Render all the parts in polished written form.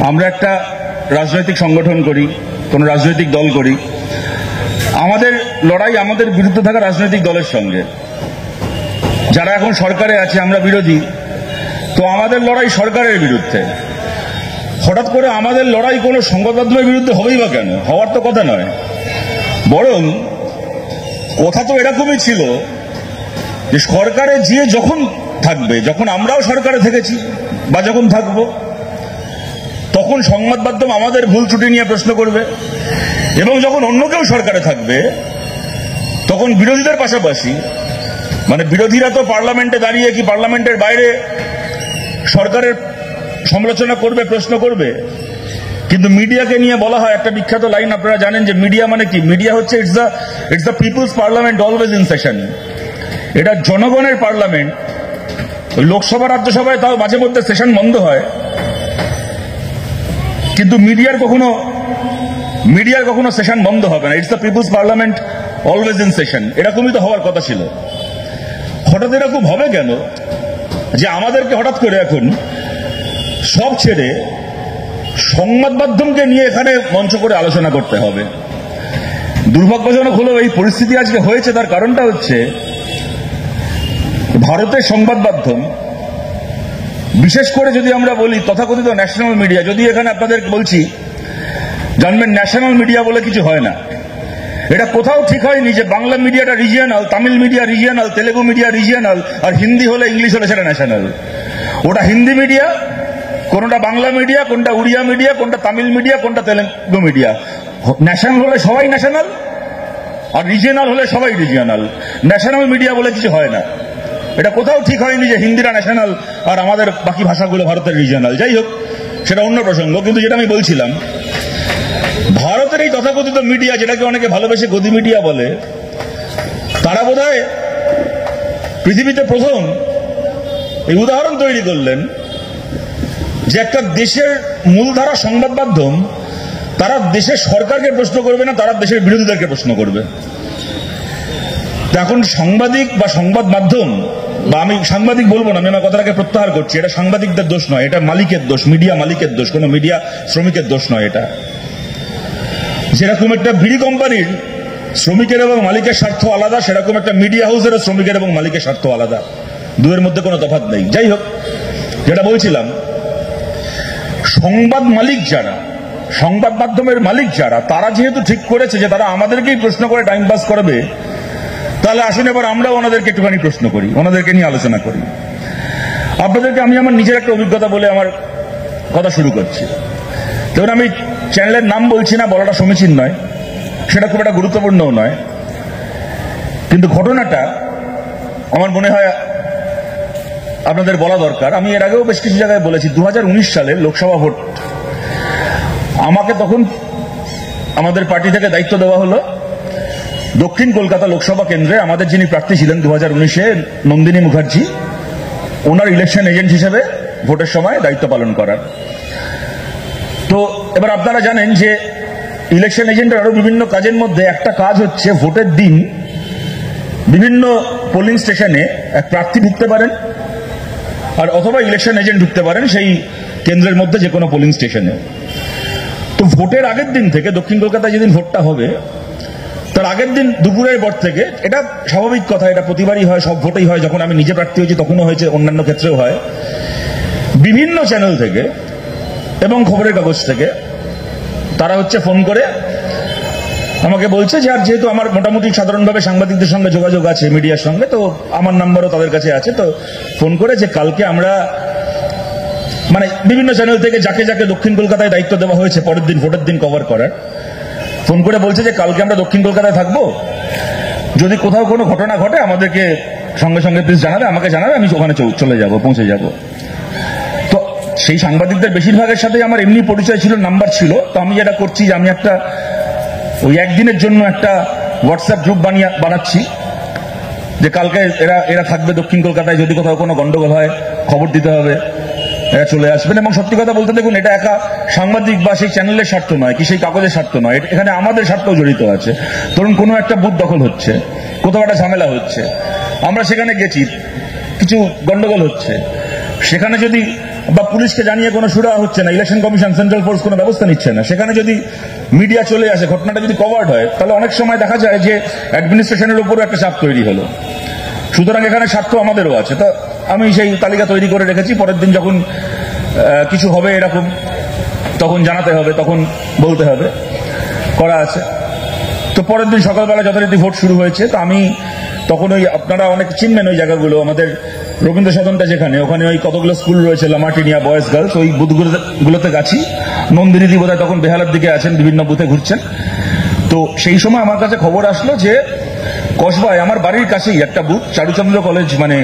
আমরা একটা রাজনৈতিক সংগঠন করি, কোন রাজনৈতিক দল করি, আমাদের লড়াই আমাদের বিরুদ্ধে থাকা রাজনৈতিক দলের সঙ্গে। যারা এখন সরকারে আছে, আমরা বিরোধী, তো আমাদের লড়াই সরকারের বিরুদ্ধে। হঠাৎ করে আমাদের লড়াই কোনো সংবাদ মাধ্যমের বিরুদ্ধে হবেই বা কেন? হওয়ার তো কথা নয়। বরং কথা তো এরকমই ছিল যে সরকারে যে যখন থাকবে, যখন আমরাও সরকারে থেকেছি বা যখন থাকবো, তখন সংবাদ মাধ্যম আমাদের ভুল ত্রুটি নিয়ে প্রশ্ন করবে, এবং যখন অন্য কেউ সরকারে থাকবে তখন বিরোধীদের পাশাপাশি, মানে বিরোধীরা তো পার্লামেন্টে দাঁড়িয়ে কি পার্লামেন্টের বাইরে সরকারের সমালোচনা করবে, প্রশ্ন করবে, কিন্তু মিডিয়াকে নিয়ে বলা হয় একটা বিখ্যাত লাইন, আপনারা জানেন যে মিডিয়া মানে কি? মিডিয়া হচ্ছে it's the people's parliament always in session. এটা জনগণের পার্লামেন্ট। লোকসভা রাজ্যসভায় তাও মাঝে মধ্যে সেশন বন্ধ হয়, কিন্তু মিডিয়ার কখনো সেশন বন্ধ হবে না। It's the people's parliament always in session. এরকমই তো হওয়ার কথা ছিল। হঠাৎ এরকম হবে কেন যে আমাদেরকে হঠাৎ করে এখন সব ছেড়ে সংবাদ মাধ্যমকে নিয়ে এখানে মঞ্চ করে আলোচনা করতে হবে? দুর্ভাগ্যজনক হলো এই পরিস্থিতি আজকে হয়েছে। তার কারণটা হচ্ছে ভারতের সংবাদ মাধ্যম, বিশেষ করে যদি আমরা বলি তথাকথিত ন্যাশনাল মিডিয়া, যদি এখানে আপনাদের বলছি জানবেন ন্যাশনাল মিডিয়া বলে কিছু হয় না। এটা কোথাও ঠিক হয়নি যে বাংলা মিডিয়াটা regional, Tamil media regional, Telugu media regional, আর হিন্দি হলে ইংলিশ হলে সেটা ন্যাশনাল। ওটা হিন্দি মিডিয়া, কোনটা বাংলা মিডিয়া, কোনটা উড়িয়া মিডিয়া, কোনটা তামিল মিডিয়া, কোনটা তেলেগু মিডিয়া। ন্যাশনাল হলে সবাই ন্যাশনাল, আর রিজিয়নাল হলে সবাই রিজিয়নাল। ন্যাশনাল মিডিয়া বলে কিছু হয় না। এটা কোথাও ঠিক হয়নি যে হিন্দিটা ন্যাশনাল আর আমাদের বাকি ভাষাগুলো ভারতের রিজিয়নাল। যাই হোক, সেটা অন্য প্রসঙ্গ। কিন্তু যেটা আমি বলছিলাম, ভারতের এই তথাকথিত মিডিয়া, যেটাকে অনেকে ভালোবেসে গদি মিডিয়া বলে, তারা বোধহয় পৃথিবীতে প্রথম এই উদাহরণ তৈরি করলেন যে একটা দেশের মূলধারা সংবাদ মাধ্যম, তারা দেশের সরকারকে প্রশ্ন করবে না, তারা দেশের বিরোধীদেরকে প্রশ্ন করবে। এখন সাংবাদিক বা সংবাদ মাধ্যম, বা আমি সাংবাদিক বলবো না, আমি আমার কথাটাকে প্রত্যাহার করছি, এটা সাংবাদিকদের দোষ নয়, এটা মালিকের দোষ, মিডিয়া মালিকের দোষ, কোনো মিডিয়া শ্রমিকের দোষ নয়। এটা যেরকম একটা বিড়ি কোম্পানির শ্রমিকের এবং মালিকের স্বার্থ আলাদা, সেরকম একটা মিডিয়া হাউসের শ্রমিকের এবং মালিকের স্বার্থ আলাদা। দুয়ের মধ্যে কোনো তফাৎ নেই। যাই হোক, যেটা বলছিলাম, সংবাদ মালিক যারা, সংবাদ মাধ্যমের মালিক যারা, তারা যেহেতু ঠিক করেছে যে তারা আমাদেরকেই প্রশ্ন করে টাইম পাস করবে, তাহলে আসুন এবার আমরাও ওনাদেরকে একটুখানি প্রশ্ন করি, ওনাদেরকে নিয়ে আলোচনা করি। আপনাদেরকে আমি আমার নিজের একটা অভিজ্ঞতা বলে আমার কথা শুরু করছি। দেখুন, আমি চ্যানেলের নাম বলছি না, বলাটা সমীচীন নয়, সেটা খুব একটা গুরুত্বপূর্ণও নয়, কিন্তু ঘটনাটা আমার মনে হয় আপনাদের বলা দরকার। আমি এর আগেও বেশ কিছু জায়গায় বলেছি, 2019 সালের লোকসভা ভোট, আমাকে তখন আমাদের পার্টি থেকে দায়িত্ব দেওয়া হলো দক্ষিণ কলকাতা লোকসভা কেন্দ্রে আমাদের যিনি প্রার্থী ছিলেন 2019-এ, নন্দিনী মুখার্জি, ওনার ইলেকশন এজেন্ট হিসেবে ভোটের সময় দায়িত্ব পালন করার। তো এবার আপনারা জানেন যে ইলেকশন এজেন্টের আরো বিভিন্ন কাজের মধ্যে একটা কাজ হচ্ছে ভোটের দিন বিভিন্ন পোলিং স্টেশনে এক প্রার্থী ঢুকতে পারেন, আর অথবা ইলেকশন এজেন্ট ঢুকতে পারেন সেই কেন্দ্রের মধ্যে যে কোনো পোলিং স্টেশনে। তো ভোটের আগের দিন থেকে, দক্ষিণ কলকাতায় যেদিন ভোটটা হবে তার আগের দিন দুপুরের পর থেকে, এটা স্বাভাবিক কথা, এটা প্রতিবারই হয়, সব ভোটেই হয়, যখন আমি নিজে প্রার্থী হয়েছি তখনও হয়েছে, অন্যান্য ক্ষেত্রেও হয়, বিভিন্ন চ্যানেল থেকে এবং খবরের কাগজ থেকে তারা হচ্ছে ফোন করে আমাকে বলছে যে, আর যেহেতু আমার মোটামুটি সাধারণভাবে সাংবাদিকদের সঙ্গে যোগাযোগ আছে, মিডিয়ার সঙ্গে, তো আমার নাম্বারও তাদের কাছে আছে, তো ফোন করে যে কালকে আমরা, মানে বিভিন্ন চ্যানেল থেকে যাকে যাকে দক্ষিণ কলকাতায় দায়িত্ব দেওয়া হয়েছে পরের দিন ভোটের দিন কভার করার, ফোন করে বলছে যে কালকে আমরা দক্ষিণ কলকাতায় থাকবো, যদি কোথাও কোনো ঘটনা ঘটে আমাদেরকে সঙ্গে সঙ্গে প্লিজ জানাবে, আমাকে জানাবে, আমি ওখানে চলে যাব, পৌঁছে যাব। তো সেই সাংবাদিকদের বেশিরভাগের সাথে আমার এমনি পরিচয় ছিল, নাম্বার ছিল। তো আমি যেটা করছি যে আমি একটা ওই একদিনের জন্য একটা হোয়াটসঅ্যাপ গ্রুপ বানাচ্ছি যে কালকে এরা থাকবে দক্ষিণ কলকাতায়, যদি কোথাও কোনো গন্ডগোল হয় খবর দিতে হবে, এরা চলে আসবেন। এবং সত্যি কথা বলতে, দেখুন, এটা একা সাংবাদিক বা সেই চ্যানেলের স্বার্থ নয়, কি সেই কাগজের স্বার্থ নয়, এখানে আমাদের স্বার্থও জড়িত আছে। ধরুন কোনো একটা বুথ দখল হচ্ছে, কোথাও একটা ঝামেলা হচ্ছে, আমরা সেখানে গেছি, কিছু গন্ডগোল হচ্ছে, সেখানে যদি বা পুলিশকে জানিয়ে কোনো সুরাহা হচ্ছে না, ইলেকশন কমিশন সেন্ট্রাল ফোর্স কোনো ব্যবস্থা নিচ্ছে না, সেখানে যদি মিডিয়া চলে আসে, ঘটনাটা যদি কভার্ড হয়, তাহলে অনেক সময় দেখা যায় যে অ্যাডমিনিস্ট্রেশনের উপরও একটা চাপ তৈরি হলো। সুতরাং এখানে স্বার্থ আমাদেরও আছে। তো আমি সেই তালিকা তৈরি করে রেখেছি, পরের দিন যখন কিছু হবে এরকম তখন জানাতে হবে, তখন বলতে হবে, করা আছে। তো পরের দিন সকালবেলা যথারীতি ভোট শুরু হয়েছে। তো আমি তখন ওই, আপনারা অনেক চিনবেন ওই জায়গাগুলো, আমাদের রবীন্দ্র সদনটা যেখানে, ওখানে ওই কতগুলো স্কুল রয়েছে, লামাটিনিয়া বয়েজ গার্লস, ওই বুথগুলোতে গেছি। নন্দিনীদি বোধহয় তখন বেহালার দিকে আছেন, বিভিন্ন বুথে ঘুরছেন। তো সেই সময় আমার কাছে খবর আসলো যে কসবায় আমার বাড়ির কাছেই একটা বুথ, চারুচন্দ্র কলেজ, মানে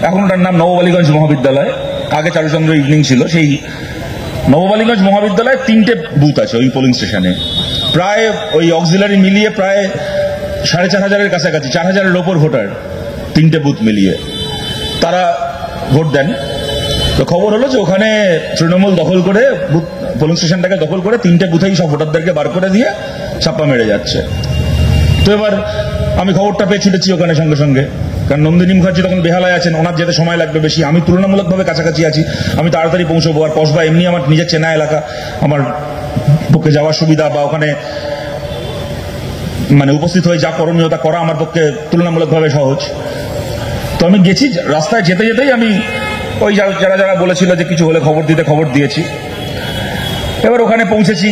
এখন ওটার নাম নববালিগঞ্জ মহাবিদ্যালয়, আগে চারুচন্দ্র ইভিনিং ছিল, সেই নববালিগঞ্জ মহাবিদ্যালয়ে 3টে বুথ আছে ওই পোলিং স্টেশনে। প্রায় ওই অক্সিলারি মিলিয়ে প্রায় 4,500-এর কাছাকাছি, 4,000-এর ওপর ভোটার, 3টে বুথ মিলিয়ে তারা ভোট দেন। তো খবর হলো যে ওখানে তৃণমূল দখল করে, পোলিং স্টেশনটাকে দখল করে 3টে বুথেই সব ভোটারদেরকে বার করে দিয়ে ছাপ্পা মেরে যাচ্ছে। তো এবার আমি খবরটা পেয়ে ছুটেছি ওখানে সঙ্গে সঙ্গে, কারণ নন্দিনী মুখার্জি তখন বেহালায় আছেন, ওনার যেতে সময় লাগবে বেশি, আমি তুলনামূলকভাবে কাছাকাছি আছি, আমি তাড়াতাড়ি পৌঁছবো। আর কসবা এমনি আমার নিজের চেনা এলাকা, আমার পক্ষে যাওয়ার সুবিধা বা ওখানে মানে উপস্থিত হয়ে যা করণীয়তা করা আমার পক্ষে তুলনামূলকভাবে সহজ। তো আমি গেছি, রাস্তায় যেতে যেতেই আমি ওই যারা যারা বলেছিল যে কিছু হলে খবর দিতে, খবর দিয়েছি। এবার ওখানে পৌঁছেছি,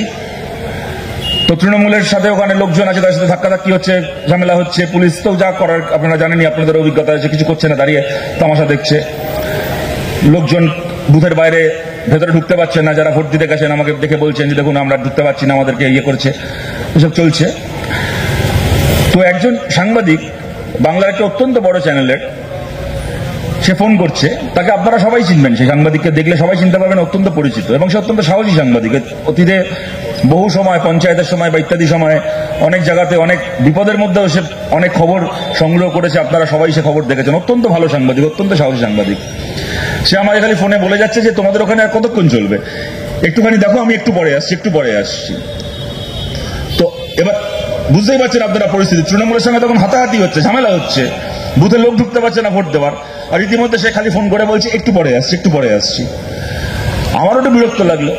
তো তৃণমূলের সাথে ওখানে লোকজন আছে, তার সাথে ধাক্কাধাক্কি হচ্ছে, ঝামেলা হচ্ছে। পুলিশ তো যা করার আপনারা জানেনই, আপনাদের অভিজ্ঞতা আছে, কিছু করছে না, দাঁড়িয়ে তামাশা দেখছে। লোকজন বুথের বাইরে, ভেতরে ঢুকতে পারছেন না, যারা ভোট দিতে গেছেন আমাকে দেখে বলছেন যে দেখুন আমরা ঢুকতে পারছি না, আমাদেরকে ইয়ে করছে, এসব চলছে। তো একজন সাংবাদিক, বাংলার একটা অত্যন্ত বড় চ্যানেলের, সে ফোন করছে, তাকে আপনারা সবাই চিনবেন, সেই সাংবাদিককে দেখলে সবাই চিনতে পারবেন, অত্যন্ত পরিচিত এবং সে অত্যন্ত সাহসী সাংবাদিক। অতীতে বহু সময়, পঞ্চায়েতের সময় বা ইত্যাদি সময় অনেক জায়গাতে অনেক বিপদের মধ্যেও সে অনেক খবর সংগ্রহ করেছে, আপনারা সবাই সে খবর দেখেছেন। অত্যন্ত ভালো সাংবাদিক, অত্যন্ত সাহসী সাংবাদিক। সে আমাকে খালি ফোনে বলে যাচ্ছে যে তোমাদের ওখানে আর কতক্ষণ চলবে, একটুখানি দেখো, আমি একটু পরে আসছি, একটু পরে আসছি। তো এবার বুঝতেই পারছেন আপনারা পরিস্থিতি, তৃণমূলের সঙ্গে তখন হাতাহাতি হচ্ছে, ঝামেলা হচ্ছে, বুথে লোক ঢুকতে পারছে না ভোট দেওয়ার, আর ইতিমধ্যে সে খালি ফোন করে বলছে একটু পরে আসছি, একটু পরে আসছি। আমারও একটু বিরক্ত লাগলো।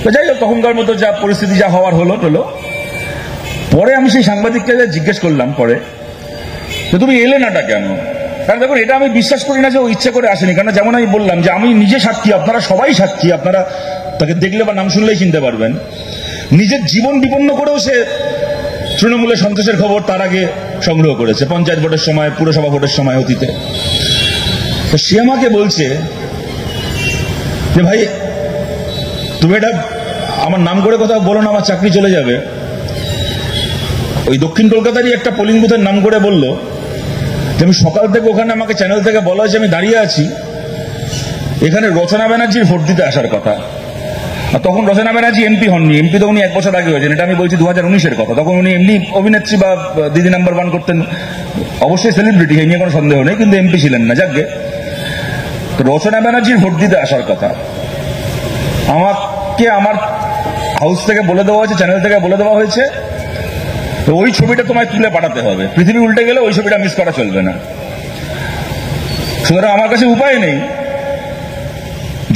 তো যাই হোক, তখনকার মতো যা পরিস্থিতি, যা হওয়ার হলো টলো। পরে আমি সেই সাংবাদিককে জিজ্ঞেস করলাম পরে, যে তুমি এলে নাটা কেন? কারণ দেখুন, এটা আমি বিশ্বাস করি না যে ও ইচ্ছে করে আসেনি, কারণ যেমন আমি বললাম যে আমি নিজে সাক্ষী, আপনারা সবাই সাক্ষী, আপনারা তাকে দেখলে বা নাম শুনলেই চিনতে পারবেন। নিজের জীবন বিপন্ন করেও সে তৃণমূলের সন্ত্রাসের খবর তার আগে সংগ্রহ করেছে, পঞ্চায়েত ভোটের সময়, পুরসভা ভোটের সময়, অতীতে। তো সে আমাকে বলছে যে ভাই তুমি এটা আমার নাম করে কথা বলো না, আমার চাকরি চলে যাবে। ওই দক্ষিণ কলকাতারই একটা পোলিং বুথের নাম করে বললো যে আমি সকাল থেকে ওখানে, আমাকে চ্যানেল থেকে বলা হয়েছে আমি দাঁড়িয়ে আছি, এখানে রচনা ব্যানার্জির ভোট দিতে আসার কথা। আর তখন রচনা ব্যানার্জি এমপি হননি, এমপি তো উনি 1 বছর আগে হয়েছেন, এটা আমি বলছি 2019-এর কথা। তখন উনি এমনি অভিনেত্রী বা দিদি নাম্বার 1 করতেন, অবশ্যই সেলিব্রিটি, এই নিয়ে কোনো সন্দেহ নেই, কিন্তু এমপি ছিলেন না। যাকে তো রচনা ব্যানার্জির ভোট দিতে আসার কথা, আমাকে আমার হাউস থেকে বলে দেওয়া হয়েছে, চ্যানেল থেকে বলে দেওয়া হয়েছে তো ওই ছবিটা তোমায় তুলে পাঠাতে হবে, পৃথিবী উল্টে গেলে ওই ছবিটা মিস করা চলবে না। সুতরাং আমার কাছে উপায় নেই,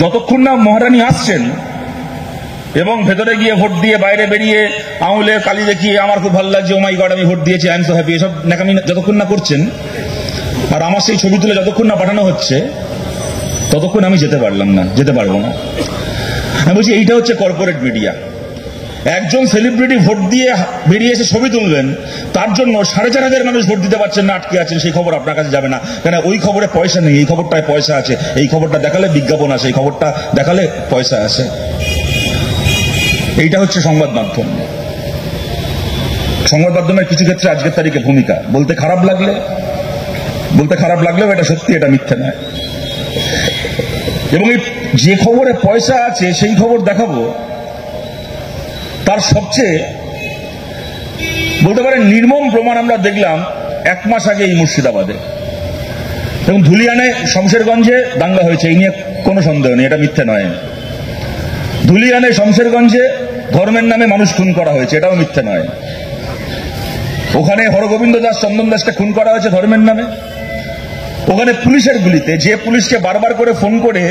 যতক্ষণ না মহারানী আসছেন এবং ভেতরে গিয়ে ভোট দিয়ে বাইরে বেরিয়ে আঙুলে কালি দেখিয়ে আমার খুব ভালো লাগছে, ও মাই গড আমি ভোট দিয়েছি, আই এম সো হ্যাপি, এসব নাকামি যতক্ষণ না করছেন আর আমার সেই ছবি তুলে যতক্ষণ না পাঠানো হচ্ছে, ততক্ষণ আমি যেতে পারবো না। আমি বলছি এইটা হচ্ছে কর্পোরেট মিডিয়া। একজন সেলিব্রিটি ভোট দিয়ে বেরিয়ে এসে ছবি তুলবেন, তার জন্য 4,500 মানুষ ভোট দিতে পারছেন না, আটকে আছেন, সেই খবর আপনার কাছে যাবে না। কেন? ওই খবরে পয়সা নেই, এই খবরটায় পয়সা আছে, এই খবরটা দেখালে বিজ্ঞাপন আসে, এই খবরটা দেখালে পয়সা আসে। এইটা হচ্ছে সংবাদ মাধ্যম। সংবাদ মাধ্যমের কিছু ক্ষেত্রে আজকের তারিখে ভূমিকা বলতে খারাপ লাগলেও এটা সত্যি, এটা মিথ্যে নয়। এবং এই যে খবরে পয়সা আছে সেই খবর দেখাবো, তার সবচেয়ে বলতে পারেন নির্মম প্রমাণ আমরা দেখলাম 1 মাস আগে এই মুর্শিদাবাদে। এবং ধুলিয়ানে, শমশেরগঞ্জে দাঙ্গা হয়েছে, এই নিয়ে কোনো সন্দেহ নেই, এটা মিথ্যে নয়। ধুলিয়ানে, শমশেরগঞ্জে ধর্মের নামে মানুষ খুন করা হয়েছে, এটাও মিথ্যে নয়। ওখানে হরগোবিন্দ দাস, চন্দন দাসকে খুন করা হয়েছে ধর্মের নামে। ওখানে পুলিশের গুলিতে, যে পুলিশকে বারবার করে ফোন করে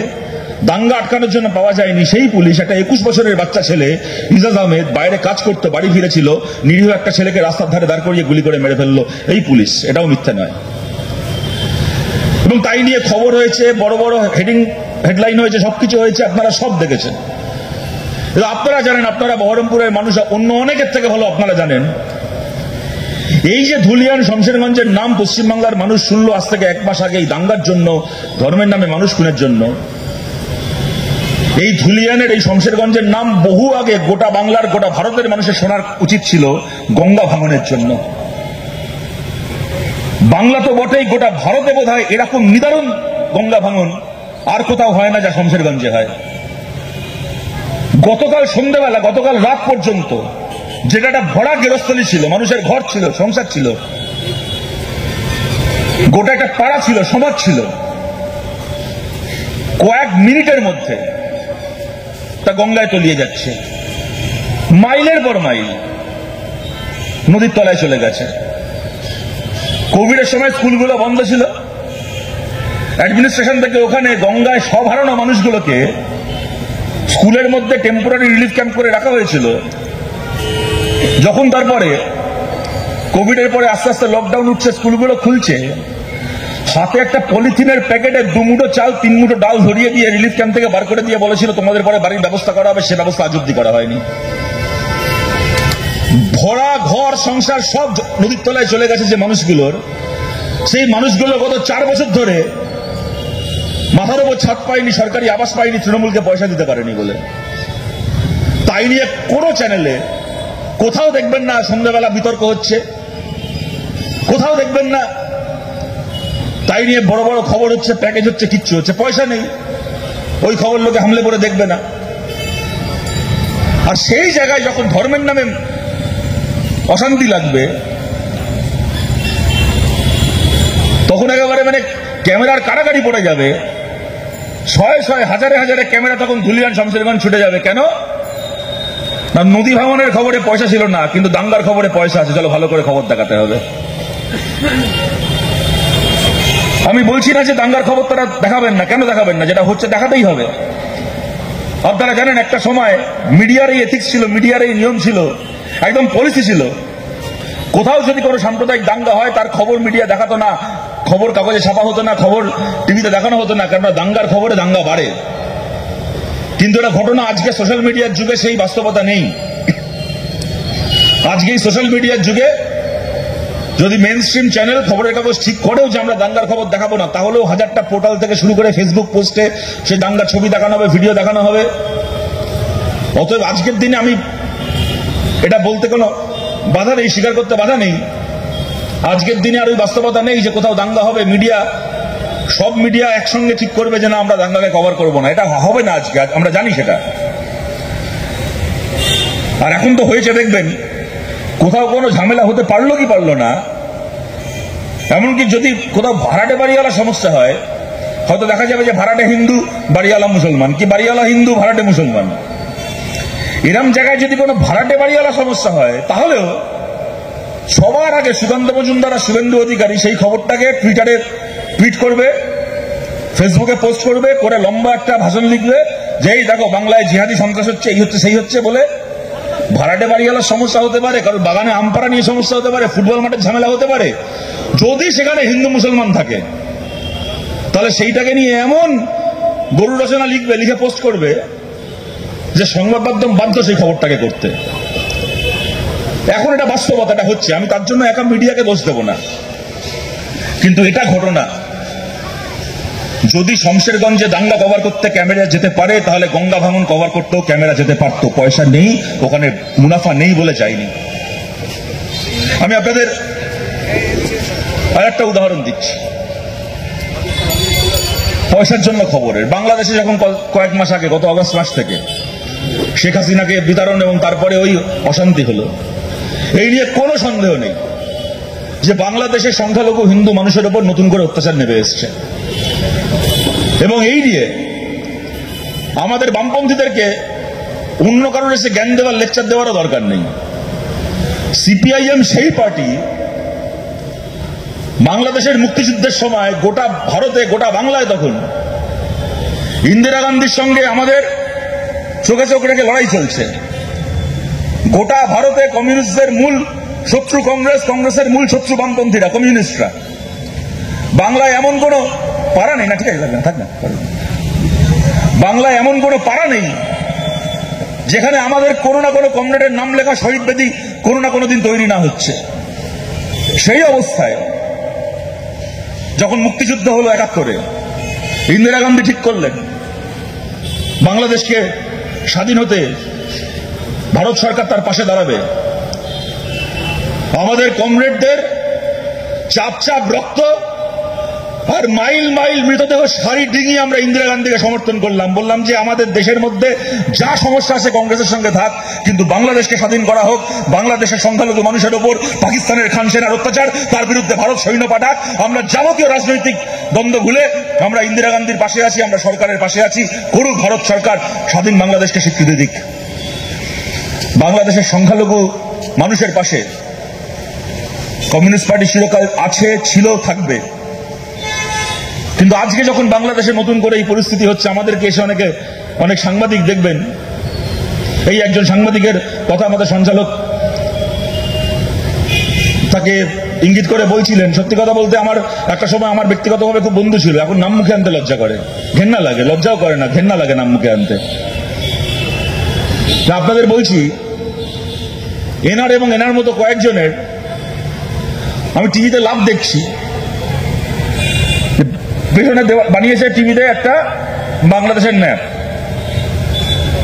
দাঙ্গা আটকানোর জন্য পাওয়া যায়নি সেই পুলিশ একটা 21 বছরের বাচ্চা ছেলে ইজাজ আহমেদ বাইরে কাজ করতে বাড়ি ফিরেছিল, নিরীহ একটা ছেলেকে রাস্তার ধারে দাঁড় করিয়ে গুলি করে মেরে ফেললো এই পুলিশ, এটাও মিথ্যা নয়। এবং তাই নিয়ে খবর হয়েছে, বড় বড় হেডলাইন হয়েছে, সবকিছু হয়েছে, আপনারা সব দেখেছেন। আপনারা জানেন, আপনারা বহরমপুরের মানুষ অন্য অনেকের থেকে ভালো আপনারা জানেন, এই যে ধুলিয়ান শমশেরগঞ্জের নাম পশ্চিমবাংলার মানুষ শুনলো আজ থেকে 1 মাস আগে এই দাঙ্গার জন্য, ধর্মের নামে মানুষ খুনের জন্য। এই ধুলিয়ানের এই শমশেরগঞ্জের নাম বহু আগে গোটা বাংলার গোটা ভারতের মানুষের শোনার উচিত ছিল গঙ্গা ভাঙনের জন্য। বাংলা তো বটেই, গোটা ভারতে বোধহয় এরকম নিদারুণ গঙ্গা ভাঙন আর কোথাও হয় না যা শমশেরগঞ্জে হয়। গতকাল সন্ধ্যাবেলা, গতকাল রাত পর্যন্ত যেটা একটা ভরা গেরস্থলী ছিল, মানুষের ঘর ছিল, সংসার ছিল, গোটা একটা পাড়া ছিল, সমাজ ছিল, কয়েক মিনিটের মধ্যে তা গঙ্গায় তলিয়ে যাচ্ছে। মাইলের পর মাইল নদীর তলায় চলে গেছে। কোভিডের সময় স্কুলগুলো বন্ধ ছিল, অ্যাডমিনিস্ট্রেশন থেকে ওখানে গঙ্গায় সব হারানো মানুষগুলোকে স্কুলের মধ্যে টেম্পোরারি রিলিফ ক্যাম্প করে রাখা হয়েছিল। যখন তারপরে কোভিডের পরে আস্তে আস্তে লকডাউন উঠছে, স্কুলগুলো খুলছে, হাতে একটা পলিথিনের প্যাকেটে 2 মুঠো চাল 3 মুঠো ডাল ধরিয়ে দিয়ে রিলিফ ক্যাম্প থেকে বার করে দিয়ে বলেছিল তোমাদের পরে বাড়ির ব্যবস্থা করা হবে, সে ব্যবস্থা আজ অব্দি করা হয়নি। ভরা ঘর সংসার সব নদীর তলায় চলে গেছে যে মানুষগুলোর, সেই মানুষগুলো গত 4 বছর ধরে মাথার উপর ছাদ পায়নি, সরকারি আবাস পায়নি, তৃণমূলকে পয়সা দিতে পারেনি বলে। তাই নিয়ে কোনো চ্যানেলে কোথাও দেখবেন না সন্ধ্যাবেলা বিতর্ক হচ্ছে, কোথাও দেখবেন না তাই নিয়ে বড় বড় খবর হচ্ছে, প্যাকেজ হচ্ছে, কিচ্ছু হচ্ছে। পয়সা নেই, ওই খবর লোকে হামলে পড়ে দেখবে না। আর সেই জায়গায় যখন ধর্মের নামে অশান্তি লাগবে, তখন একেবারে মানে ক্যামেরার কারাগারি পড়ে যাবে, শয়ে শয়ে হাজারে হাজারে ক্যামেরা তখন ধুলিয়ান শমশেরগঞ্জ ছুটে যাবে। কেন না, নদী ভাঙনের খবরে পয়সা ছিল না, কিন্তু দাঙ্গার খবরে পয়সা আছে, চলো ভালো করে খবর দেখাতে হবে। আমি বলছি না যে দাঙ্গার খবর তারা দেখাবেন না, কেন দেখাবেন না, যেটা হচ্ছে দেখাতেই হবে। আপনারা জানেন একটা সময় মিডিয়ার এই এথিক্স ছিল, মিডিয়ার এই নিয়ম ছিল, একদম পলিসি ছিল, কোথাও যদি কোনো সাম্প্রদায়িক দাঙ্গা হয় তার খবর মিডিয়া দেখাতো না, খবর কাগজে ছাপা হতো না, খবর টিভিতে দেখানো হতো না, কেননা দাঙ্গার খবরে দাঙ্গা বাড়ে। কিন্তু এটা ঘটনা আজকে সোশ্যাল মিডিয়ার যুগে সেই বাস্তবতা নেই। আজকে এই সোশ্যাল মিডিয়ার যুগে যদি মেইন স্ট্রিম চ্যানেল খবরের কাগজ ঠিক করেও যে আমরা দাঙ্গার খবর দেখাবো না, তাহলেও 1000টা পোর্টাল থেকে শুরু করে ফেসবুক পোস্টে সেই দাঙ্গার ছবি দেখানো হবে, ভিডিও দেখানো হবে। অতএব আজকের দিনে আমি এটা বলতে কোনো বাধা নেই, স্বীকার করতে বাধা নেই, আজকের দিনে আর ওই বাস্তবতা নেই যে কোথাও দাঙ্গা হবে, মিডিয়া সব মিডিয়া একসঙ্গে ঠিক করবে যে না আমরা দাঙ্গাকে কভার করবো না, এটা হবে না আজকে, আমরা জানি সেটা। আর এখন তো হয়েছে, দেখবেন কোথাও কোনো ঝামেলা হতে পারলো কি পারলো না, এমনকি যদি কোথাও ভাড়াটে বাড়িওয়ালা সমস্যা হয়, হয়তো দেখা যাবে যে ভাড়াটে হিন্দু, বাড়িওয়ালা মুসলমান, কি বাড়িওয়ালা হিন্দু, ভাড়াটে মুসলমান। এরম জায়গায় যদি কোনো ভাড়াটে বাড়িওয়ালা সমস্যা হয়, তাহলেও সবার আগে সুকান্ত মজুমদার আর শুভেন্দু অধিকারী সেই খবরটাকে টুইটারে টুইট করবে, ফেসবুকে পোস্ট করবে, করে লম্বা একটা ভাষণ লিখবে যে এই দেখো বাংলায় জিহাদি সন্ত্রাস হচ্ছে, এই হচ্ছে সেই হচ্ছে বলে। ভাড়াটে বাড়িওয়ালার সমস্যা হতে পারে, কারণ বাগানে আমপাড়া নিয়ে সমস্যা হতে পারে, ফুটবল মাঠের ঝামেলা হতে পারে, যদি সেখানে হিন্দু মুসলমান থাকে তাহলে সেইটাকে নিয়ে এমন গরু রচনা লিখবে, লিখে পোস্ট করবে যে সংবাদ মাধ্যম বাধ্য সেই খবরটাকে করতে। এখন এটা বাস্তবতা, এটা হচ্ছে, আমি তার জন্য একা মিডিয়াকে দোষ দেব না, কিন্তু এটা ঘটনা। যদি শমশেরগঞ্জে দাঙ্গা কভার করতে ক্যামেরা যেতে পারে, তাহলে গঙ্গা ভাঙন কভার করতেও ক্যামেরা যেতে পারতো। পয়সা নেই, ওখানে মুনাফা নেই বলে যায়নি। আমি আপনাদের আর একটা উদাহরণ দিচ্ছি পয়সার জন্য খবরের। বাংলাদেশে যখন কয়েক মাস আগে, গত আগস্ট মাস থেকে শেখ হাসিনাকে বিতরণ এবং তারপরে ওই অশান্তি হলো, এই নিয়ে কোনো সন্দেহ নেই যে বাংলাদেশের সংখ্যালঘু হিন্দু মানুষের উপর নতুন করে অত্যাচার নেমে এসছে। এবং এই নিয়ে আমাদের বামপন্থীদেরকে অন্য কারণে এসে জ্ঞান দেওয়ার, লেকচার দেওয়ারও দরকার নেই। সিপিআইএম সেই পার্টি বাংলাদেশের মুক্তিযুদ্ধের সময় গোটা ভারতে, গোটা বাংলায় তখন ইন্দিরা গান্ধীর সঙ্গে আমাদের চোখে চোখ রেখে লড়াই চলছে। গোটা ভারতে কমিউনিস্টদের মূল শত্রু কংগ্রেস, কংগ্রেসের মূল শত্রু বামপন্থীরা, কমিউনিস্টরা। বাংলায় এমন কোন পাড়া নেই, না ঠিক আছে থাক না, বাংলায় এমন কোন পাড়া নেই যেখানে আমাদের কোনো না কোনো কমরেডের নাম লেখা শহীদ বেদি কোনো না কোনো দিন তৈরি না হচ্ছে। সেই অবস্থায় যখন মুক্তিযুদ্ধ হলো ৭১, ইন্দিরা গান্ধী ঠিক করলেন বাংলাদেশকে স্বাধীন হতে ভারত সরকার তার পাশে দাঁড়াবে। আমাদের কমরেডদের চাপ চাপ রক্ত আর মাইল মাইল মৃতদেহ সারি ডিঙিয়ে আমরা ইন্দিরা গান্ধীকে সমর্থন করলাম। বললাম যে আমাদের দেশের মধ্যে যা সমস্যা আছে কংগ্রেসের সঙ্গে থাক, কিন্তু বাংলাদেশকে স্বাধীন করা হোক। বাংলাদেশের সংখ্যালঘু মানুষের ওপর পাকিস্তানের খান সেনার অত্যাচার, তার বিরুদ্ধে ভারত সৈন্য পাঠাক। আমরা যাবতীয় রাজনৈতিক দ্বন্দ্ব ভুলে আমরা ইন্দিরা গান্ধীর পাশে আছি, আমরা সরকারের পাশে আছি। করুক ভারত সরকার, স্বাধীন বাংলাদেশকে স্বীকৃতি দিক। বাংলাদেশের সংখ্যালঘু মানুষের পাশে কমিউনিস্ট পার্টি চিরকাল আছে, ছিল, থাকবে। কিন্তু আজকে যখন বাংলাদেশে নতুন করে এই পরিস্থিতি হচ্ছে, আমাদেরকে এসে অনেক সাংবাদিক দেখবেন, এই একজন সাংবাদিকের কথা আমাদের সঞ্চালক তাকে ইঙ্গিত করে বলছিলেন। সত্যি কথা বলতে আমার একটা সময় আমার ব্যক্তিগতভাবে খুব বন্ধু ছিল, এখন নাম মুখে আনতে লজ্জা করে, ঘেন্না লাগে, লজ্জাও করে না, ঘেন্না লাগে নাম মুখে আনতে। আপনাদের বলছি, এনার এবং এনার মতো কয়েকজনের আমি টিভিতে লাভ দেখছি। পেছনে বানিয়েছে টিভিতে একটা বাংলাদেশের ম্যাপ,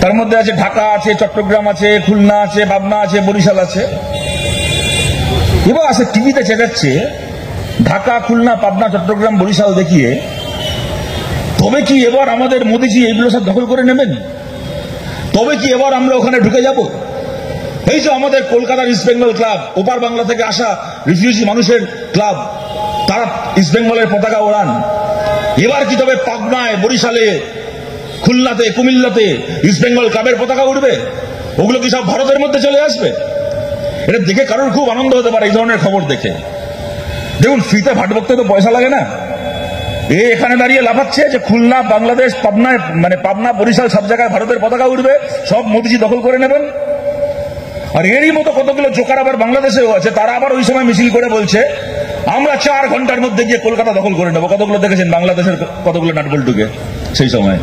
তার মধ্যে আছে ঢাকা আছে, চট্টগ্রাম আছে, খুলনা আছে, পাবনা আছে, বরিশাল আছে। এবার আছে টিভিতে চেঁচাচ্ছে ঢাকা, খুলনা, পাবনা, চট্টগ্রাম, বরিশাল দেখিয়ে। তবে কি এবার আমাদের মোদিজি এগুলো সব দখল করে নেবেন? তবে কি এবার আমরা ওখানে ঢুকে যাব? এই যে আমাদের কলকাতার ইস্ট বেঙ্গল ক্লাব, ওপার বাংলা থেকে আসা রিফিউজি মানুষের ক্লাব, তারা ইস্ট বেঙ্গলের পতাকা ওড়ান। এবার কি তবে পাবনায়, বরিশালে, খুলনাতে, কুমিল্লাতে ইস্ট বেঙ্গল ক্লাবের পতাকা উঠবে? ওগুলো কি সব ভারতের মধ্যে চলে আসবে? এটা দেখে কারোর খুব আনন্দ হতে পারে এই ধরনের খবর দেখে। দেখুন, ফ্রিতে ভাট বকতে তো পয়সা লাগে না। এখানে দাঁড়িয়ে লাফাচ্ছে যে খুলনা, বাংলাদেশ, পাবনায়, মানে পাবনা, বরিশাল সব জায়গায় ভারতের পতাকা উঠবে, সব মোদিজি দখল করে নেবেন। আর এরই মতো কতগুলো জোকার আবার বাংলাদেশেও আছে, তারা আবার ওই সময় মিছিল করে বলছে আমরা 4 ঘন্টার মধ্যে গিয়ে কলকাতা দখল করে নেবো। কতগুলো দেখেছেন বাংলাদেশের কতগুলো নাটবল্টুকে সেই সময়।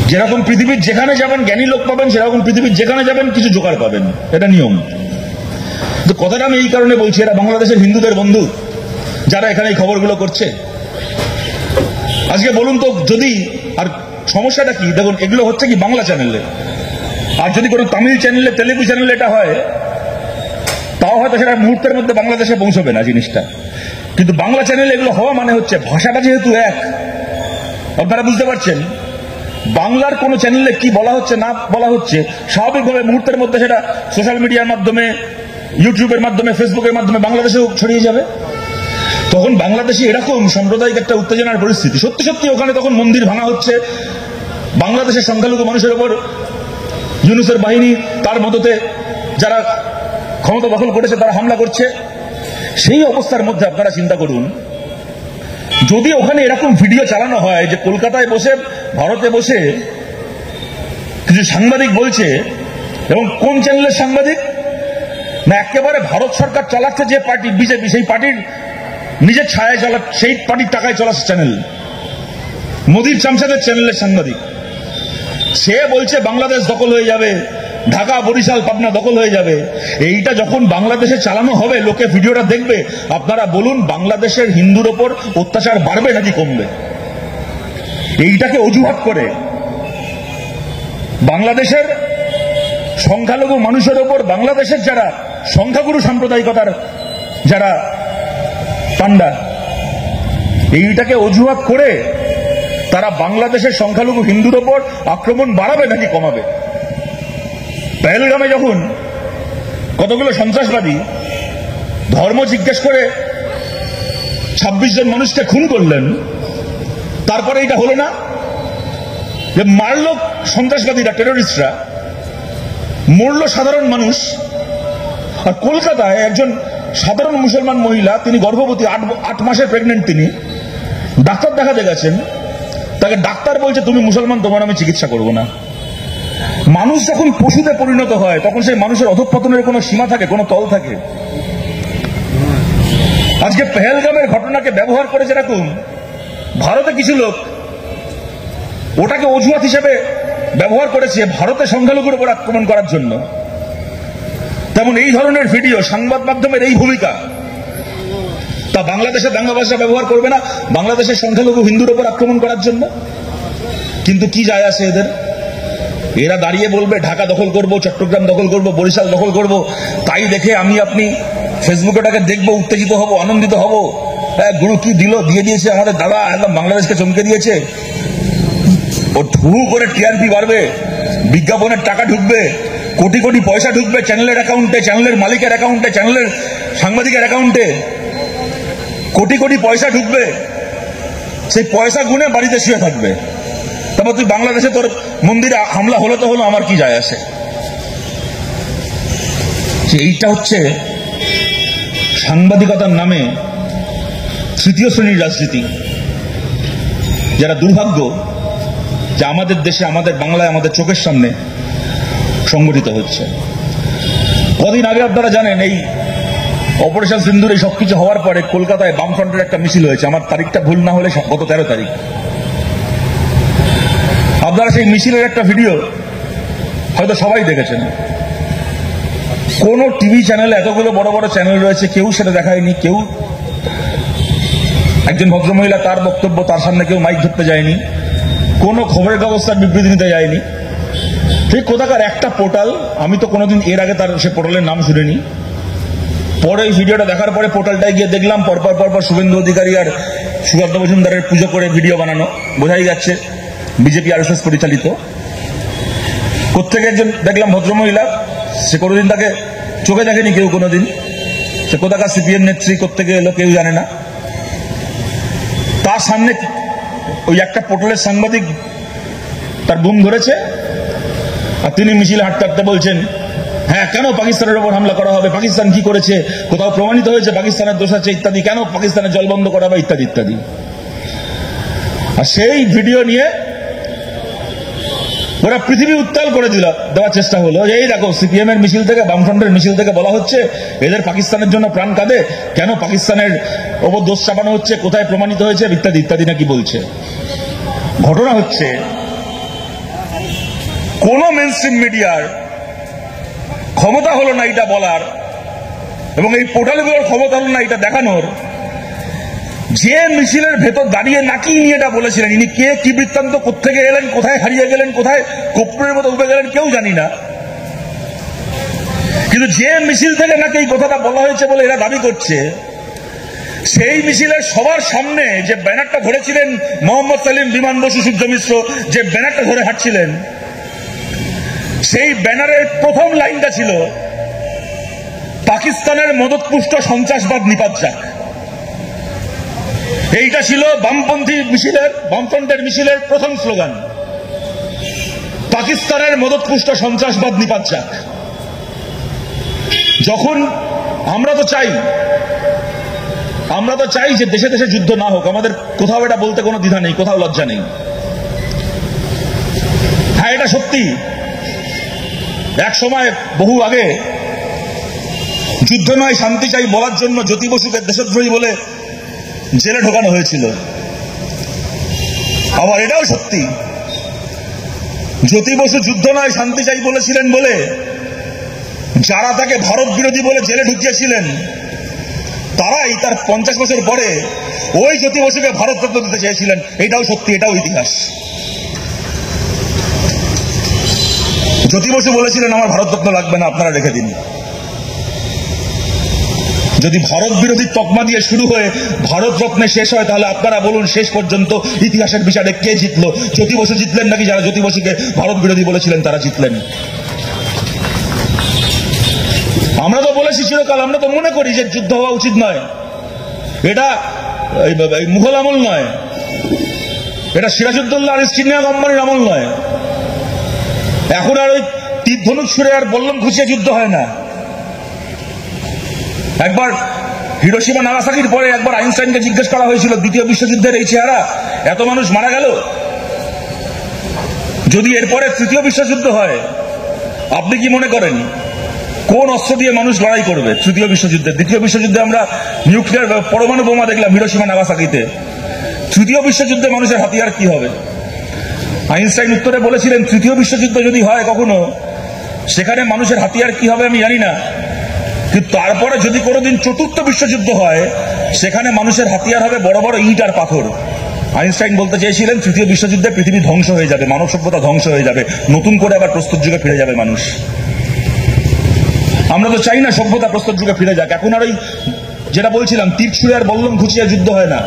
যেরকম পৃথিবীর যেখানে যাবেন জ্ঞানী লোক পাবেন, সেরকম পৃথিবীর যেখানে যাবেন কিছু জোকার পাবেন, এটা নিয়ম। তো কথাটা আমি এই কারণে বলছি, এরা বাংলাদেশের হিন্দুদের বন্ধু যারা এখানে এই খবরগুলো করছে। আজকে বলুন তো, যদি আর সমস্যাটা কি? দেখুন, এগুলো হচ্ছে কি বাংলা চ্যানেলে, আর যদি কোনো তামিল চ্যানেলে, তেলেগু চ্যানেলে এটা হয়, তাও হয়তো সেটা মুহূর্তের মধ্যে বাংলাদেশে পৌঁছবে না জিনিসটা। কিন্তু বাংলা চ্যানেলে এগুলো হওয়া মানে হচ্ছে ভাষাটা যেহেতু এক, আপনারা বুঝতে পারছেন বাংলার কোন চ্যানেলে কি বলা হচ্ছে না বলা হচ্ছে, স্বাভাবিকভাবে মুহূর্তের মধ্যে সেটা সোশ্যাল মিডিয়ার মাধ্যমে, ইউটিউবের মাধ্যমে, ফেসবুকের মাধ্যমে বাংলাদেশেও ছড়িয়ে যাবে। তখন বাংলাদেশে এরকম সাম্প্রদায়িক একটা উত্তেজনার পরিস্থিতি। সত্যি সত্যি ওখানে তখন মন্দির ভাঙা হচ্ছে, বাংলাদেশের সংখ্যালঘু মানুষের উপর ইউনূসের বাহিনী, তার মদতে যারা ক্ষমতা দখল করেছে তারা হামলা করছে। সেই অবস্থার মধ্যে আপনারা চিন্তা করুন, যদি ওখানে এরকম ভিডিও চালানো হয় যে কলকাতায় বসে, ভারতে বসে কিছু সাংবাদিক বলছে, এবং কোন চ্যানেলের সাংবাদিক না, একেবারে ভারত সরকার চালাচ্ছে যে পার্টি বিজেপি, সেই পার্টির নিজের ছায়ায় চালা, সেই পার্টির টাকায় চলাচ্ছে চ্যানেল, মোদির চামচাদের চ্যানেলের সাংবাদিক। সে বলছে বাংলাদেশ দখল হয়ে যাবে, ঢাকা, বরিশাল, পাবনা দখল হয়ে যাবে। এইটা যখন বাংলাদেশে চালানো হবে, লোকে ভিডিওটা দেখবে, আপনারা বলুন বাংলাদেশের হিন্দুর ওপর অত্যাচার বাড়বে নাকি কমবে? এইটাকে অজুহাত করে বাংলাদেশের সংখ্যালঘু মানুষের ওপর, বাংলাদেশের যারা সংখ্যাগুরু সাম্প্রদায়িকতার যারা পান্ডা, এইটাকে অজুহাত করে তারা বাংলাদেশের সংখ্যালঘু হিন্দুর ওপর আক্রমণ বাড়াবে নাকি কমাবে? পেহেলগামে যখন কতগুলো সন্ত্রাসবাদী ধর্ম জিজ্ঞেস করে 26 জন মানুষকে খুন করলেন, তারপরে এটা হলো না যে মারল সন্ত্রাসবাদীরা, টেরোরিস্টরা, মরল সাধারণ মানুষ। আর কলকাতায় একজন সাধারণ মুসলমান মহিলা, তিনি গর্ভবতী, 8 মাসের প্রেগনেন্ট, তিনি ডাক্তার দেখাতে গেছেন, তাকে ডাক্তার বলছে তুমি মুসলমান, তোমার আমি চিকিৎসা করব না। মানুষ যখন পশুতে পরিণত হয় তখন সেই মানুষের অধঃপতনের কোনো সীমা থাকে, কোনো তল থাকে? আজকে পেহেলগামের ঘটনাকে ব্যবহার করে যেরকম ভারতে কিছু লোক ওটাকে অজুহাত হিসেবে ব্যবহার করেছে ভারতের সংখ্যালঘুর উপর আক্রমণ করার জন্য, তেমন এই ধরনের ভিডিও, সংবাদ মাধ্যমের এই ভূমিকা, তা বাংলাদেশের দাঙ্গাবাজরা ব্যবহার করবে না বাংলাদেশের সংখ্যালঘু হিন্দুর উপর আক্রমণ করার জন্য? কিন্তু কি যায় আসে এদের? এরা দাঁড়িয়ে বলবে ঢাকা দখল করব, চট্টগ্রাম দখল করব, বরিশাল দখল করব, তাই দেখে আমি আপনি ফেসবুকেটাকে দেখবো, উত্তেজিত হব, আনন্দিত হব। গুরু কি দিয়ে দিয়েছে আমাদের দাদা, একদম বাংলাদেশকে চমকে দিয়েছে। ও ঠু করে টিআরপি বাড়বে, বিজ্ঞাপনের টাকা ঢুকবে, কোটি কোটি পয়সা ঢুকবে চ্যানেলের অ্যাকাউন্টে, চ্যানেলের মালিকের অ্যাকাউন্টে, চ্যানেলের সাংবাদিকের অ্যাকাউন্টে কোটি কোটি পয়সা ঢুকবে। সেই পয়সা গুনে বাড়িতে শুয়ে থাকবে। তারপর তুই বাংলাদেশে তোর মন্দিরে হামলা হলো তো হলো, আমার কি যায় আসে? এইটা হচ্ছে সাংবাদিকতার নামে তৃতীয় শ্রেণীর রাজনীতি, যারা দুর্ভাগ্য যে আমাদের দেশে, আমাদের বাংলায়, আমাদের চোখের সামনে সংগঠিত হচ্ছে। কদিন আগে আপনারা জানেন এই অপারেশন সিন্দুর এই সবকিছু হওয়ার পরে কলকাতায় বামফ্রন্টের একটা মিছিল হয়েছে, আমার তারিখটা ভুল না হলে গত 13 তারিখ। আপনারা সেই মিছিলের একটা ভিডিও হয়তো সবাই দেখেছেন। কোন টিভি চ্যানেলে, এতগুলো বড় বড় চ্যানেল রয়েছে, কেউ সেটা দেখায়নি। কেউ, একজন ভদ্রমহিলা তার বক্তব্য, তার সামনে কেউ মাইক ধরতে যায়নি, কোনো খবরের কাগজ তার বিবৃতি নিতে যায়নি। ঠিক কোথাকার একটা পোর্টাল, আমি তো কোনোদিন এর আগে তার সে পোর্টালের নাম শুনিনি। পরে এই ভিডিওটা দেখার পরে পোর্টালটায় গিয়ে দেখলাম পরপর শুভেন্দু অধিকারী আর সুকান্ত মজুমদারের পুজো করে ভিডিও বানানো। বোঝাই যাচ্ছে বিজেপি আরএসএস পরিচালিত। প্রত্যেকে একজন দেখলাম ভদ্রমহিলা, সে কোনোদিন তাকে চোখে দেখেনি কেউ কোনোদিন। সে কোথাকার সিপিএম নেত্রী, কোত্থেকে এলো কেউ জানে না। তার সামনে ওই একটা পোর্টালের সাংবাদিক তার বুম ধরেছে, আর তিনি মিছিল হাঁটতে হাঁটতে বলছেন, হ্যাঁ কেন পাকিস্তানের উপর হামলা করা হবে, পাকিস্তান কি করেছে, কোথাও প্রমাণিত হয়েছে পাকিস্তানের দোষ আছে ইত্যাদি, কেন পাকিস্তানের জল বন্ধ করা হবে ইত্যাদি ইত্যাদি। আর সেই ভিডিও নিয়ে ওরা পৃথিবী উত্তাল করে দেওয়ার চেষ্টা হলো। এই দেখো সিপিএম এর মিছিল থেকে, বামফ্রন্টের মিছিল থেকে বলা হচ্ছে এদের পাকিস্তানের জন্য প্রাণ কাঁদে, কেন পাকিস্তানের ওপর দোষ চাপানো হচ্ছে, কোথায় প্রমাণিত হয়েছে ইত্যাদি ইত্যাদি নাকি বলছে। ঘটনা হচ্ছে কোন মেইনস্ট্রিম মিডিয়ার ক্ষমতা হলো না এটা বলার, এবং এই পোর্টালগুলোর ক্ষমতা হলো না এটা দেখানোর। যে মিছিলের ভেতর দাঁড়িয়ে নাকি ইনি এটা বলেছিলেন, ইনি কে, কি বৃত্তান্ত, কোত্থেকে এলেন, কোথায় হারিয়ে গেলেন, কোথায় কপ্পুরের মতো উঠে গেলেন কেউ জানি না। কিন্তু যে মিছিল থেকে নাকি এই কথাটা বলা হয়েছে বলে এরা দাবি করছে, সেই মিছিলের সবার সামনে যে ব্যানারটা ধরেছিলেন মোহাম্মদ সালিম, বিমান বসু, সূর্য মিশ্র, যে ব্যানারটা ধরে হাঁটছিলেন, সেই ব্যানারের প্রথম লাইনটা ছিল পাকিস্তানের মদতপুষ্ট সন্ত্রাসবাদ নিপাত যাক। এইটা ছিল বামপন্থী মিছিলের, বামফ্রন্টের মিছিলের প্রথম স্লোগান, পাকিস্তানের মদতপুষ্ট সন্ত্রাসবাদ নিপাত যাক। যখন আমরা তো চাই যে দেশে দেশে যুদ্ধ না হোক, আমাদের কোথাও এটা বলতে কোনো দ্বিধা নেই, কোথাও লজ্জা নেই। হ্যাঁ এটা সত্যি, এক সময় বহু আগে যুদ্ধ নয় শান্তি চাই বলার জন্য জ্যোতি বসুকে দেশদ্রোহী বলে জেলে ঢোকানো হয়েছিল। আবার এটাও সত্যি, জ্যোতি বসু যুদ্ধ নয় শান্তি চাই বলেছিলেন বলে যারা তাকে ভারত বিরোধী বলে জেলে ঢুকিয়েছিলেন, তারাই তার 50 বছর পরে ওই জ্যোতি বসুকে ভারত রত্ন দিতে চেয়েছিলেন। এটাও সত্যি, এটাও ইতিহাস। জ্যোতি বসু বলেছিলেন আমার ভারত রত্ন লাগবে না, আপনারা রেখে দিন। যদি ভারত বিরোধী তকমা দিয়ে শুরু হয়ে ভারত রত্নে শেষ হয়, তাহলে আপনারা বলুন শেষ পর্যন্ত ইতিহাসের বিচারে কে জিতলো? জ্যোতি বসু জিতলেন নাকি যারা জ্যোতি বসুকে ভারত বিরোধী বলেছিলেন তারা জিতলেন? আমরা তো বলেছি চিরকাল, আমরা তো মনে করি যে যুদ্ধ হওয়া উচিত নয়, এটা মুঘল আমল নয়, এটা সিরাজউদ্দৌলা আর ইস্ট ইন্ডিয়া কোম্পানির আমল নয়। এখন আর ওই তীর ধনুক ছুড়ে আর বল্লম খুঁচিয়ে যুদ্ধ হয় না। একবার হিরোশিমা নাগাসাকির পরে একবার আইনস্টাইনকে জিজ্ঞেস করা হয়েছিল দ্বিতীয় বিশ্বযুদ্ধের এই চেহারা, এত মানুষ মারা গেল, যদি এরপরে তৃতীয় বিশ্বযুদ্ধ হয় আপনি কি মনে করেন কোন অস্ত্র দিয়ে মানুষ লড়াই করবে তৃতীয় বিশ্বযুদ্ধে? দ্বিতীয় বিশ্বযুদ্ধে আমরা নিউক্লিয়ার পরমাণু বোমা দেখলাম হিরোশিমা নাগাসাকিতে, তৃতীয় বিশ্বযুদ্ধে মানুষের হাতিয়ার কি হবে? আইনস্টাইন উত্তরে বলেছিলেন তৃতীয় বিশ্বযুদ্ধ যদি হয় কখনো, সেখানে মানুষের হাতিয়ার কি হবে আমি জানি না, কিন্তু তারপরে যদি কোনোদিন চতুর্থ বিশ্বযুদ্ধ হয় সেখানে মানুষের হাতিয়ার হবে বড় বড় ইট আর পাথর। আইনস্টাইন বলতে চেয়েছিলেন তৃতীয় বিশ্বযুদ্ধে পৃথিবী ধ্বংস হয়ে যাবে, মানব সভ্যতা ধ্বংস হয়ে যাবে, নতুন করে আবার প্রস্তর যুগে ফিরে যাবে মানুষ। আমরা তো চাই না সভ্যতা প্রস্তর যুগে ফিরে যাক। এখন আর ওই যেটা বলছিলাম তীর ছুঁড়ে আর বল্লম খুঁচিয়ে যুদ্ধ হয় না,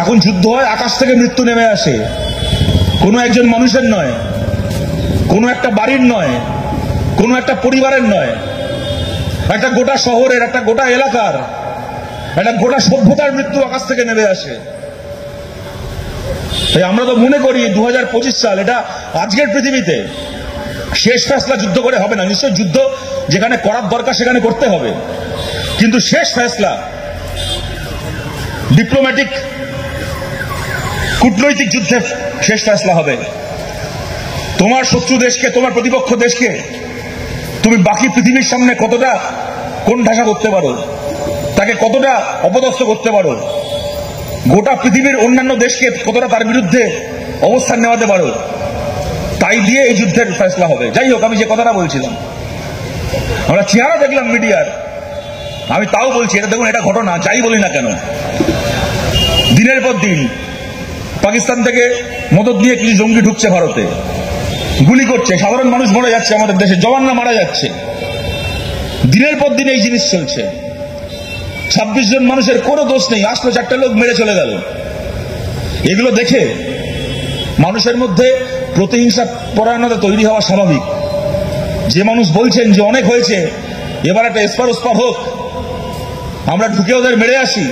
এখন যুদ্ধ হয় আকাশ থেকে মৃত্যু নেমে আসে, কোনো একজন মানুষের নয়, কোনো একটা বাড়ির নয়, কোনো একটা পরিবারের নয়, একটা গোটা শহরের, একটা গোটা এলাকার, একটা গোটা সভ্যতার মৃত্যু আকাশ থেকে নেমে আসে। তাই আমরা তো মনে করি 2025 সাল এটা আজকের পৃথিবীতে শেষ ফেসলা যুদ্ধ করে হবে না, নিশ্চয় যুদ্ধ যেখানে করার দরকার সেখানে করতে হবে, কিন্তু শেষ ফেসলা ডিপ্লোম্যাটিক কূটনৈতিক যুদ্ধে শেষ ফেসলা হবে। তোমার শত্রু দেশকে, তোমার প্রতিপক্ষ দেশকে তুমি বাকি পৃথিবীর সামনে কতটা কোণঠাসা করতে পারো, তাকে কতটা অপদস্থ করতে পারো, গোটা পৃথিবীর অন্যান্য দেশকে কতটা তার বিরুদ্ধে অবস্থান নেওয়াতে পারো, তাই দিয়ে এই যুদ্ধের ফেসলা হবে। যাই হোক, আমি যে কথাটা বলছিলাম, আমরা চেহারা দেখলাম মিডিয়ার, আমি তাও বলছি এটা দেখুন, এটা ঘটনা যাই বলি না কেন, দিনের পর দিন পাকিস্তান থেকে মদত নিয়ে কিছু জঙ্গি ঢুকছে ভারতে, গুলি করছে, সাধারণ মানুষ মরে যাচ্ছে, আমাদের দেশে জওয়ানরা মারা যাচ্ছে, দিনের পর দিন এই জিনিস চলছে। 26 জন মানুষের কোনো দোষ নেই, আসলো 4টা লোক মেরে চলে গেল। এগুলো দেখে মানুষের মধ্যে প্রতিহিংসা পরায়ণতা তৈরি হওয়া স্বাভাবিক। যে মানুষ বলছেন যে অনেক হয়েছে, এবার একটা এসপার ওসপার হোক, আমরা ঢুকে ওদের মেরে আসি,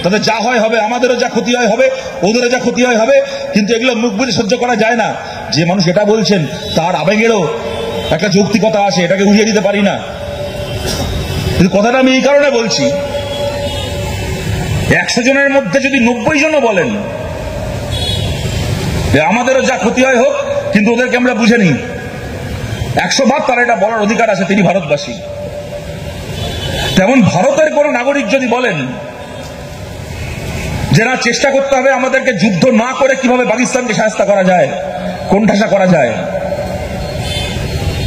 তাদের যা হয় হবে, আমাদেরও যা ক্ষতি হয় হবে, ওদেরও যা ক্ষতি হয় হবে, কিন্তু এগুলো মুখ বুঝে সহ্য করা যায় না। যে মানুষ এটা বলছেন তার আবেগেরও একটা যৌক্তিকতা আছে, এটাকে উড়িয়ে দিতে পারি না। কিন্তু কথাটা আমি এই কারণে বলছি, 100 জনের মধ্যে যদি 90 জনও বলেন আমাদেরও যা ক্ষতি হয় হোক, কিন্তু ওদেরকে আমরা বুঝে নিই, 100 বার তার এটা বলার অধিকার আছে, তিনি ভারতবাসী। তেমন ভারতের কোন নাগরিক যদি বলেন যে না, চেষ্টা করতে হবে আমাদেরকে যুদ্ধ না করে কিভাবে পাকিস্তানকে শায়েস্তা করা যায়, কোণঠাসা করা যায়,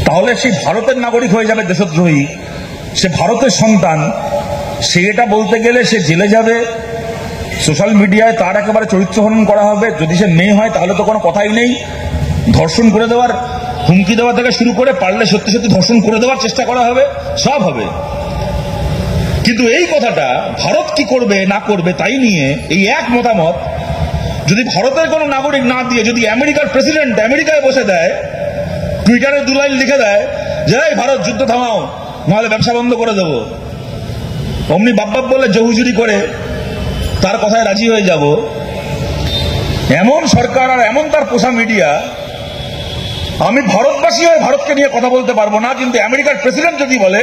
তাহলে সেই ভারতের নাগরিক হয়ে যাবে দেশদ্রোহী, সে ভারতের সন্তান। সে এটা বলতে গেলে সে জেলে যাবে, সোশ্যাল মিডিয়ায় তার একেবারে চরিত্র হনন করা হবে। যদি সে মেয়ে হয় তাহলে তো কোনো কথাই নেই, ধর্ষণ করে দেওয়ার হুমকি দেওয়া থেকে শুরু করে পারলে সত্যি সত্যি ধর্ষণ করে দেওয়ার চেষ্টা করা হবে, সব হবে। কিন্তু এই কথাটা ভারত কি করবে না করবে তাই নিয়ে এই এক মতামত যদি ভারতের কোনো নাগরিক না দিয়ে যদি আমেরিকার প্রেসিডেন্ট আমেরিকায় বসে দেয়, টুইটারে 2 লাইন লিখে দেয় যে এই ভারত যুদ্ধ থামাও, নাহলে ব্যবসা বন্ধ করে দেবো, অমনি বাপ বলে জহুজুরি করে তার কথায় রাজি হয়ে যাব, এমন সরকার আর এমন তার পোষা মিডিয়া, আমি ভারতবাসী হয়ে ভারতকে নিয়ে কথা বলতে পারবো না, কিন্তু আমেরিকার প্রেসিডেন্ট যদি বলে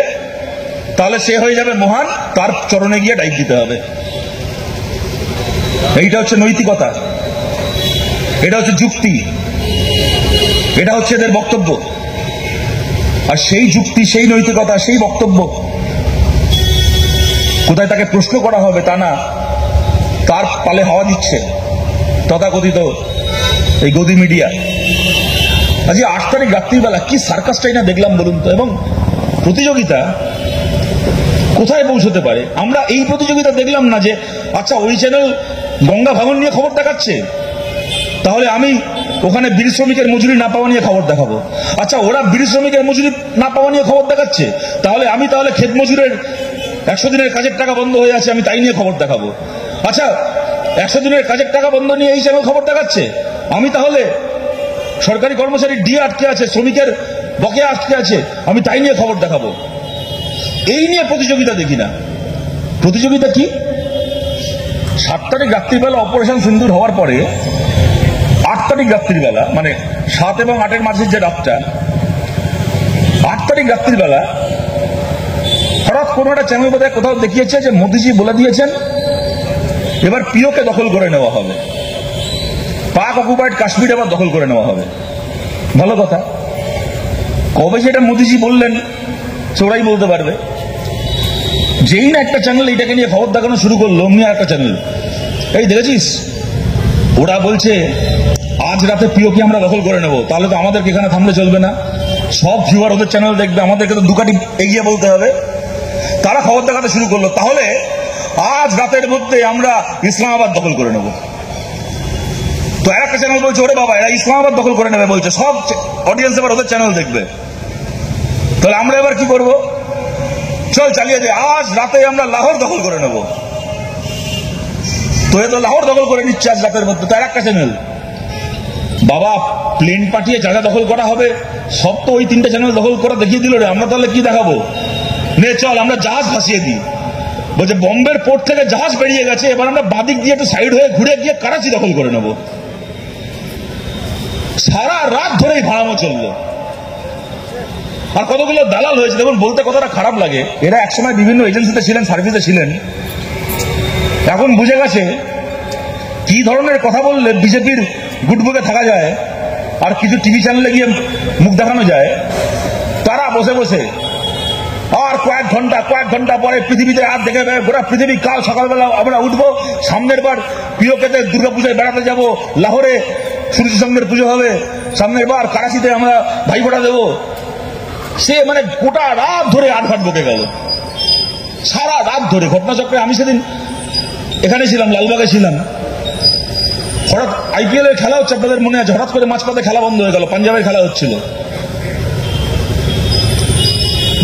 তাহলে সে হয়ে যাবে মহান, তার চরণে গিয়ে ডাইভ দিতে হবে। এইটা হচ্ছে নৈতিকতা, এটা হচ্ছে যুক্তি, এটা হচ্ছে এদের বক্তব্য। আর সেই যুক্তি, সেই নৈতিকতা, সেই বক্তব্য কোথায় তাকে প্রশ্ন করা হবে তা না, তার পালে হাওয়া দিচ্ছে তথাকথিত এই গদি মিডিয়া। আজ 8 তারিখ রাত্রিবেলা কি সার্কাসটাই না দেখলাম বলুন তো, এবং প্রতিযোগিতা কোথায় পৌঁছতে পারে। আমরা এই প্রতিযোগিতা দেখলাম না যে আচ্ছা ওই চ্যানেল গঙ্গা ভাঙন নিয়ে খবর দেখাচ্ছে, তাহলে আমি ওখানে বিড়ি শ্রমিকের মজুরি না পাওয়া নিয়ে খবর দেখাবো। আচ্ছা ওরা বিড়ি শ্রমিকের মজুরি না পাওয়া নিয়ে খবর দেখাচ্ছে, তাহলে আমি ক্ষেত মজুরের 100 দিনের কাজের টাকা বন্ধ হয়ে আছে, আমি তাই নিয়ে খবর দেখাবো। আচ্ছা 100 দিনের কাজের টাকা বন্ধ নিয়ে এই চ্যানেল খবর দেখাচ্ছে, আমি তাহলে সরকারি কর্মচারীর ডিএ আটকে আছে, শ্রমিকের বকেয়া আটকে আছে, আমি তাই নিয়ে খবর দেখাবো। এই নিয়ে প্রতিযোগিতা দেখি না। প্রতিযোগিতা কি? 7 তারিখ রাত্রিবেলা অপারেশন সিন্দুর হওয়ার পরে 8 তারিখ রাত্রিবেলা, মানে 7 এবং 8-এর মাঝে যে রাতটা, 8 তারিখ রাত্রিবেলা হঠাৎ কোনো একটা চ্যানেল বোধহয় কোথাও দেখিয়েছে যে মোদিজি বলে দিয়েছেন এবার পিওকে দখল করে নেওয়া হবে, পাক অকুপাইড কাশ্মীর আবার দখল করে নেওয়া হবে। ভালো কথা, কবে সেটা মোদিজি বললেন ওরাই বলতে পারবে। যেই না একটা চ্যানেল এটাকে নিয়ে খবর দেখানো শুরু করলো, অমনি আর একটা চ্যানেল, এই দেখেছিস ওরা বলছে আজ রাতে পিওকে আমরা দখল করে নেব, তাহলে তো আমাদেরকে এখানে থামলে চলবে না, সব ভিউয়ার ওদের চ্যানেল দেখবে, আমাদেরকে তো দুকাটি এগিয়ে বলতে হবে। তারা খবর দেখাতে শুরু করলো, তাহলে আজ রাতের মধ্যে আমরা ইসলামাবাদ দখল করে নেব। তো একটা চ্যানেল বলছে ওরে বাবা এরা ইসলামাবাদ দখল করে নেবে বলছে, সব অডিয়েন্স এবার ওদের চ্যানেল দেখবে, তাহলে আমরা এবার কি করব? চল চালিয়ে দে, আজ রাতে আমরা লাহোর দখল করে নেব। তো এ তো লাহোর দখল করে নিচ্ছে আজ রাতের মধ্যে, তার একটা চ্যানেল। বাবা প্লেন পাঠিয়ে জায়গা দখল করা হবে, সব তো ওই তিনটা চ্যানেল দখল করে দেখিয়ে দিল রে, আমরা তাহলে কি দেখাবো? নে চল আমরা জাহাজ ভাসিয়ে দিই। বলছে বম্বের পোর্ট থেকে জাহাজ বেরিয়ে গেছে, এবার আমরা বাদিক দিয়ে একটু সাইড হয়ে ঘুরে গিয়ে করাচি দখল করে নেব। সারা রাত ধরেই ভাড়ামো চললো। আর কতগুলো দালাল হয়েছে দেখুন, বলতে কতটা খারাপ লাগে। এরা একসময় বিভিন্ন এজেন্সিতে ছিলেন, সার্ভিসে ছিলেন, এখন বুঝে গেছে কি ধরনের কথা বললে বিজেপির গুটবুকে থাকা যায় আর কিছু টিভি চ্যানেলে গিয়ে মুখ দেখানো যায়। তারা বসে বসে আর কয়েক ঘন্টা পরে পৃথিবীতে আর দেখে গোটা পৃথিবী, কাল সকালবেলা আমরা উঠবো, সামনের বার পিওকেতে দুর্গাপূজায় বেড়াতে যাব, লাহোরে সূর্যচন্দ্রের পুজো হবে, সামনের বার কারাচিতে আমরা ভাইফোঁটা দেবো। সে মানে গোটা রাত ধরে আটঘাট বকে গেল, সারা রাত ধরে ঘটনাচক্রে। আমি সেদিন এখানে ছিলাম, লালবাগে ছিলাম, হঠাৎ আইপিএল এর খেলা হচ্ছে, আপনাদের মনে আছে, হঠাৎ করে মাঝপথে খেলা বন্ধ হয়ে গেল, পাঞ্জাবের খেলা হচ্ছিল,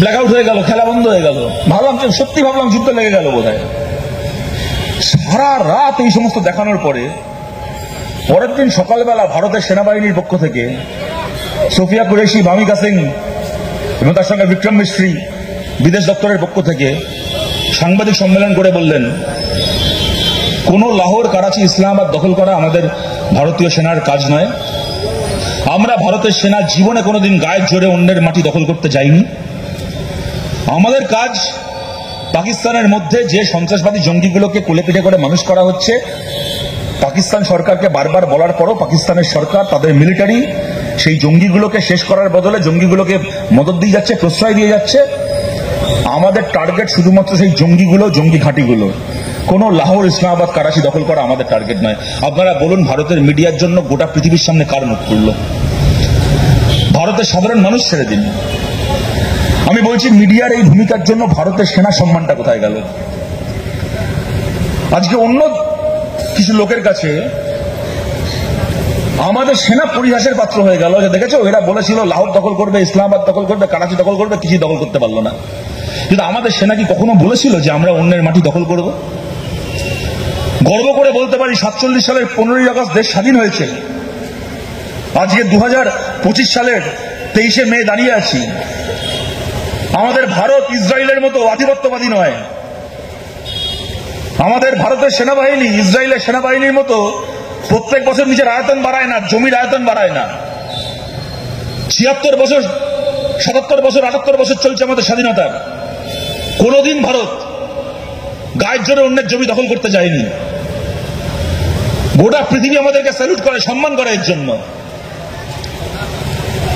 ব্ল্যাকআউট হয়ে গেল, খেলা বন্ধ হয়ে গেল। ভাবলাম সত্যি ভাবলাম যুদ্ধ লেগে গেল বোধ হয়। সারা রাত এই সমস্ত দেখানোর পরে পরের দিন সকালবেলা ভারতের সেনাবাহিনীর পক্ষ থেকে সোফিয়া কুরেশি, ভামিকা সিং এবং তার সঙ্গে বিক্রম মিস্ত্রি বিদেশ দপ্তরের পক্ষ থেকে সাংবাদিক সম্মেলন করে বললেন, কোন লাহোর, করাচি, ইসলামাবাদ দখল করা আমাদের ভারতীয় সেনার কাজ নয়। আমরা ভারতের সেনা জীবনে কোনোদিন গায়ের জোরে অন্যের মাটি দখল করতে যাইনি। আমাদের কাজ পাকিস্তানের মধ্যে যে সন্ত্রাসবাদী জঙ্গিগুলোকে কোলেপিঠে করে মানুষ করা হচ্ছে, পাকিস্তান সরকারকে বারবার বলার পরও পাকিস্তানের সরকার, তাদের মিলিটারি সেই জঙ্গিগুলোকে শেষ করার বদলে জঙ্গিগুলোকে মদত দিয়ে যাচ্ছে, প্রশ্রয় দিয়ে যাচ্ছে। আমাদের টার্গেট শুধুমাত্র সেই জঙ্গিগুলো, জঙ্গি ঘাঁটিগুলো, কোন লাহোর, ইসলামাবাদ, করাচি দখল করা আমাদের টার্গেট নয়। আপনারা বলুন, ভারতের মিডিয়ার জন্য গোটা পৃথিবীর সামনে কার মুখ খুলল? ভারতের সাধারণ মানুষ ছেড়ে দিন। আমি বলছি মিডিয়ার এই ভূমিকার জন্য ভারতের সেনা সম্মানটা কোথায় গেল? আজকে অন্য কিছু লোকের কাছে আমাদের সেনা পরিহাসের পাত্র হয়ে গেল, যে দেখেছো এরা বলেছিল লাহোর দখল করবে, ইসলামাবাদ দখল করবে, করাচি দখল করবে, কিছুই দখল করতে পারলো না। কিন্তু আমাদের সেনা কি কখনো বলেছিল যে আমরা অন্যের মাটি দখল করব? গর্ব করে বলতে পারি 47 সালের 15ই আগস্ট দেশ স্বাধীন হয়েছে। আজকে 2025 সালের 23শে মে দাঁড়িয়ে আছি। আমাদের ভারত ইসরায়েলের মতো আধিপত্যবাদী নয়। আমাদের ভারতের সেনাবাহিনী ইসরায়েলের সেনাবাহিনীর মতো প্রত্যেক বছর নিজের আয়তন বাড়ায় না, জমির আয়তন বাড়ায় না। 76 বছর, 77 বছর, 78 বছর চলছে আমাদের স্বাধীনতার। কোনদিন ভারত গায়ের জোরে অন্যের জমি দখল করতে যায়নি। গোটা পৃথিবী আমাদেরকে স্যালুট করে, সম্মান করে এর জন্য।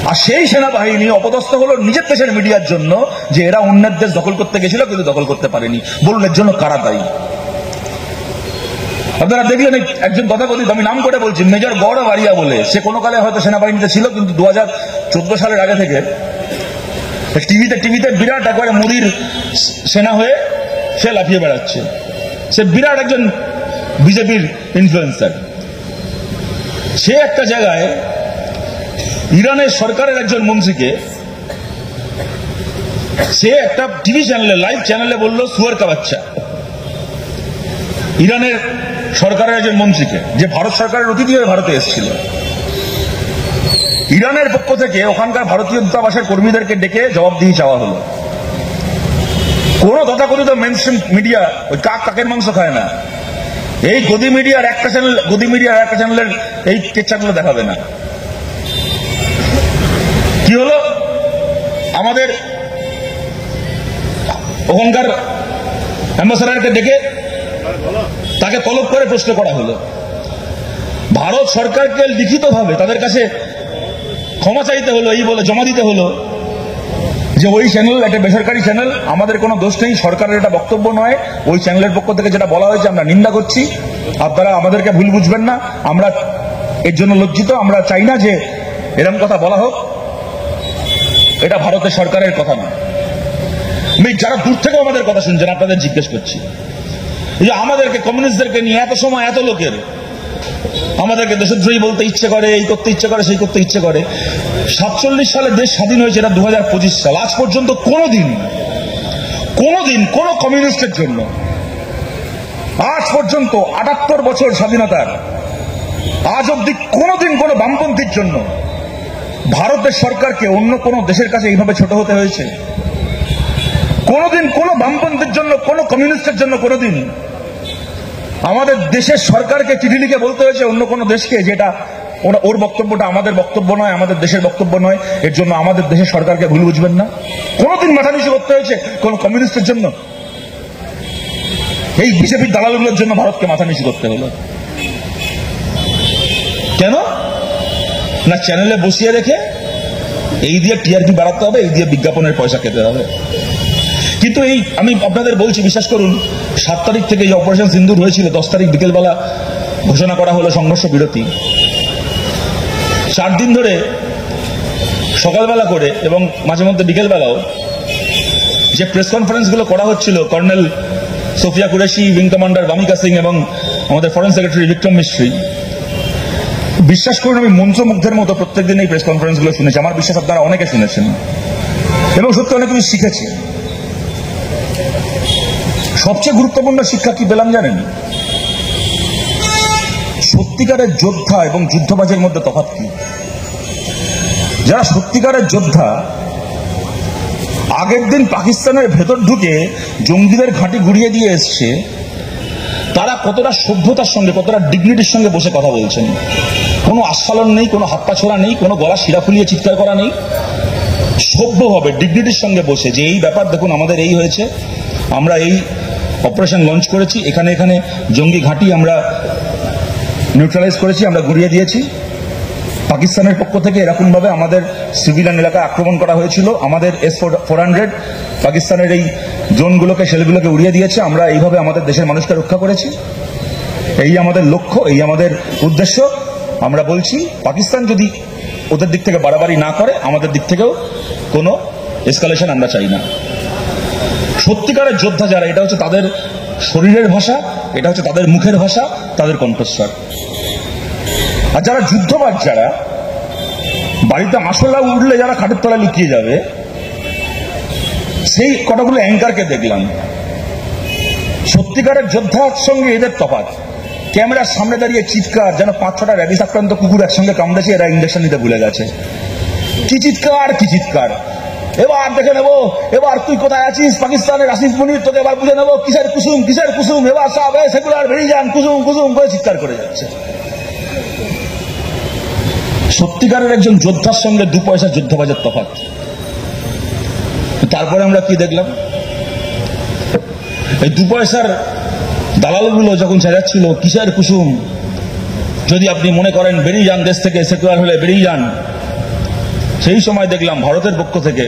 আর সেই সেনাবাহিনী অপদস্থ হলো নিজের দেশের মিডিয়ার জন্য, যে এরা অন্যের দেশ দখল করতে গেছিল কিন্তু দখল করতে পারেনি। বলুন এর জন্য কারা দায়ী? আপনারা দেখলেন একজন তথাকথিত, আমি নাম করে বলছি, মেজর গৌড় বাড়িয়া বলে, সে কোনো কালে হয়তো সেনাবাহিনীতে ছিল, কিন্তু 2014 সালের আগে থেকে টিভিতে বিরাট একবারে মোদির সেনা হয়ে সে লাফিয়ে বেড়াচ্ছে। সে বিরাট একজন বিজেপির ইনফ্লুয়েন্সার। সে একটা জায়গায় ইরানের সরকারের একজন মন্ত্রীকে, সে একটা টিভি চ্যানেলে, লাইভ চ্যানেলে বলল সুয়ার কা বাচ্চা। ইরানের সরকারের একজন মন্ত্রীকে, যে ভারত সরকারের অতিথি হয়ে ভারতে এসেছিল। ইরানের পক্ষ থেকে ওখানকার ভারতীয় দূতাবাসের কর্মীদেরকে ডেকে জবাবদিহি চাওয়া হলো। কোন তথাকথিত মেইনস্ট্রিম মিডিয়া ওই কাকের মাংস খায় না। এই গদি মিডিয়ার একটা চ্যানেলের এই কেচ্চাগুলো দেখাবে না। কি হলো? আমাদের ওখানকার অ্যাম্বাসাডারকে ডেকে তাকে তলব করে প্রশ্ন করা হলো। ভারত সরকারকে লিখিতভাবে তাদের কাছে ক্ষমা চাইতে হলো, এই বলে জমা দিতে হলো যে ওই চ্যানেল একটা বেসরকারি চ্যানেল, আমাদের কোনো দোষ নেই, সরকারের এটা বক্তব্য নয়, ওই চ্যানেলের পক্ষ থেকে যেটা বলা হয়েছে আমরা নিন্দা করছি, আপনারা আমাদেরকে ভুল বুঝবেন না, আমরা এর জন্য লজ্জিত, আমরা চাই না যে এরকম কথা বলা হোক। এটা ভারতের সরকারের কথা না। আমি যারা দূর থেকে আমাদের কথা শুনছেন আপনাদের জিজ্ঞেস করছি, যে আমাদেরকে কমিউনিস্টদেরকে নিয়ে এত সময় এত লোকের আমাদেরকে দেশদ্রোহী বলতে ইচ্ছে করে, এই করতে ইচ্ছে করে, সেই করতে ইচ্ছে করে। 47 সালে দেশ স্বাধীন হয়েছে, এটা 2025 সাল। আজ পর্যন্ত কোনোদিন কোন কমিউনিস্টের জন্য, আজ পর্যন্ত 78 বছর স্বাধীনতার, আজ অব্দি কোনোদিন কোন বামপন্থীর জন্য ভারতের সরকারকে অন্য কোন দেশের কাছে এইভাবে ছোট হতে হয়েছে? কোনোদিন কোন বামপন্থীর জন্য, কোন কমিউনিস্টের জন্য কোনোদিন আমাদের দেশের সরকারকে চিঠি লিখে বলতে হয়েছে অন্য কোন দেশকে যেটা ওর বক্তব্যটা আমাদের বক্তব্য নয়, আমাদের দেশের বক্তব্য নয়, এর জন্য আমাদের দেশের সরকারকে ভুল বুঝবেন না? কোনোদিন মাথা নিচু করতে হয়েছে কোন কমিউনিস্টের জন্য? এই বিজেপির দালালগুলোর জন্য ভারতকে মাথা নিচু করতে হলো কেন? না চ্যানেলে বসিয়ে রেখে এই দিয়ে টিআরপি বাড়াতে হবে, এই দিয়ে বিজ্ঞাপনের পয়সা খেতে হবে। কিন্তু এই আমি আপনাদের বলছি, বিশ্বাস করুন, 7 তারিখ থেকে এই অপারেশন সিন্দুর হয়েছিল, 10 তারিখ বিকেলবেলা ঘোষণা করা হলো সংঘর্ষ বিরতি। 4 দিন ধরে সকালবেলা করে এবং মাঝে মধ্যে বিকেলবেলাও যে প্রেস কনফারেন্সগুলো করা হচ্ছিল, colonel Sofiya Qureshi, wing commander Vyomika Singh এবং আমাদের ফরেন সেক্রেটারি বিক্রম মিস্ত্রি, বিশ্বাস করুন আমি মন্ত্রমুগ্ধের মতো প্রত্যেকদিন এই প্রেস কনফারেন্সগুলো শুনেছি। আমার বিশ্বাস আপনারা অনেকে শুনেছেন এবং সত্যি অনেক কিছু শিখেছি। সবচেয়ে গুরুত্বপূর্ণ শিক্ষা কি পেলাম জানেন? সত্যিকারের যোদ্ধা এবং যুদ্ধবাজের মধ্যে তফাৎ কি? যারা সত্যিকারের যোদ্ধা, আগের দিন পাকিস্তানের ভেতর ঢুকে জঙ্গিদের ঘাঁটি গুড়িয়ে দিয়ে এসছে, তারা কতটা সভ্যতার সঙ্গে, কতটা ডিগনিটির সঙ্গে বসে কথা বলছেন। কোনো আস্ফালন নেই, কোনো হাপ্পা ছোড়া নেই, কোনো গলা শিরা ফুলিয়ে চিৎকার করা নেই, সভ্যভাবে ডিগনিটির সঙ্গে বসে যে এই ব্যাপার দেখুন আমাদের এই হয়েছে, আমরা এই অপারেশন লঞ্চ করেছি, এখানে এখানে জঙ্গি ঘাঁটি আমরা নিউট্রালাইজ করেছি, আমরা গুড়িয়ে দিয়েছি। পাকিস্তানের পক্ষ থেকে এরকম ভাবে আমাদের সিভিলিয়ান এলাকায় আক্রমণ করা হয়েছিল, আমাদের S-400 পাকিস্তানের এই ড্রোনগুলোকে, সেলগুলোকে উড়িয়ে দিয়েছে, আমরা এইভাবে আমাদের দেশের মানুষকে রক্ষা করেছি। এই আমাদের লক্ষ্য, এই আমাদের উদ্দেশ্য। আমরা বলছি পাকিস্তান যদি ওদের দিক থেকে বাড়াবাড়ি না করে, আমাদের দিক থেকেও কোনো এসকালেশন আমরা চাই না। সত্যিকারের যোদ্ধা যারা, এটা হচ্ছে তাদের শরীরের ভাষা, এটা হচ্ছে তাদের মুখের ভাষা, তাদের কণ্ঠস্বর। আর যারা যুদ্ধবাজ, যারা বাড়িতে আশলা উঠলে যারা খাটের তলায় লুকিয়ে যাবে, সেই কতগুলো অ্যাঙ্কারকে দেখলাম। সত্যিকারের যোদ্ধার সঙ্গে এদের তফাৎ। ক্যামেরার সামনে দাঁড়িয়ে চিৎকার, যেন 5-6টা র্যাবিস আক্রান্ত কুকুর একসঙ্গে কামড়েছে, এরা ইঞ্জেকশন নিতে ভুলে গেছে। কি চিৎকার, কি চিৎকার! এবার দেখে নেবো, এবার তুই কোথায় আছিস পাকিস্তানের আসিফ মুনির, তোকে এবার বুঝে নেবো, কিসের কুসুম, কিসের কুসুম, এবার সব সেকুলার বেরিয়ে যান, কুসুম কুসুম করে চিৎকার করে যাচ্ছে। সত্যিকারের একজন যোদ্ধার সঙ্গে 2 পয়সা যুদ্ধবাজের তফাৎ। তারপরে আমরা কি দেখলাম? এই 2 পয়সার দালালগুলো যখন চেঁচাচ্ছিল কিসের কুসুম, যদি আপনি মনে করেন বেরিয়ে যান দেশ থেকে, সেকুলার হলে বেরিয়ে যান, সেই সময় দেখলাম ভারতের পক্ষ থেকে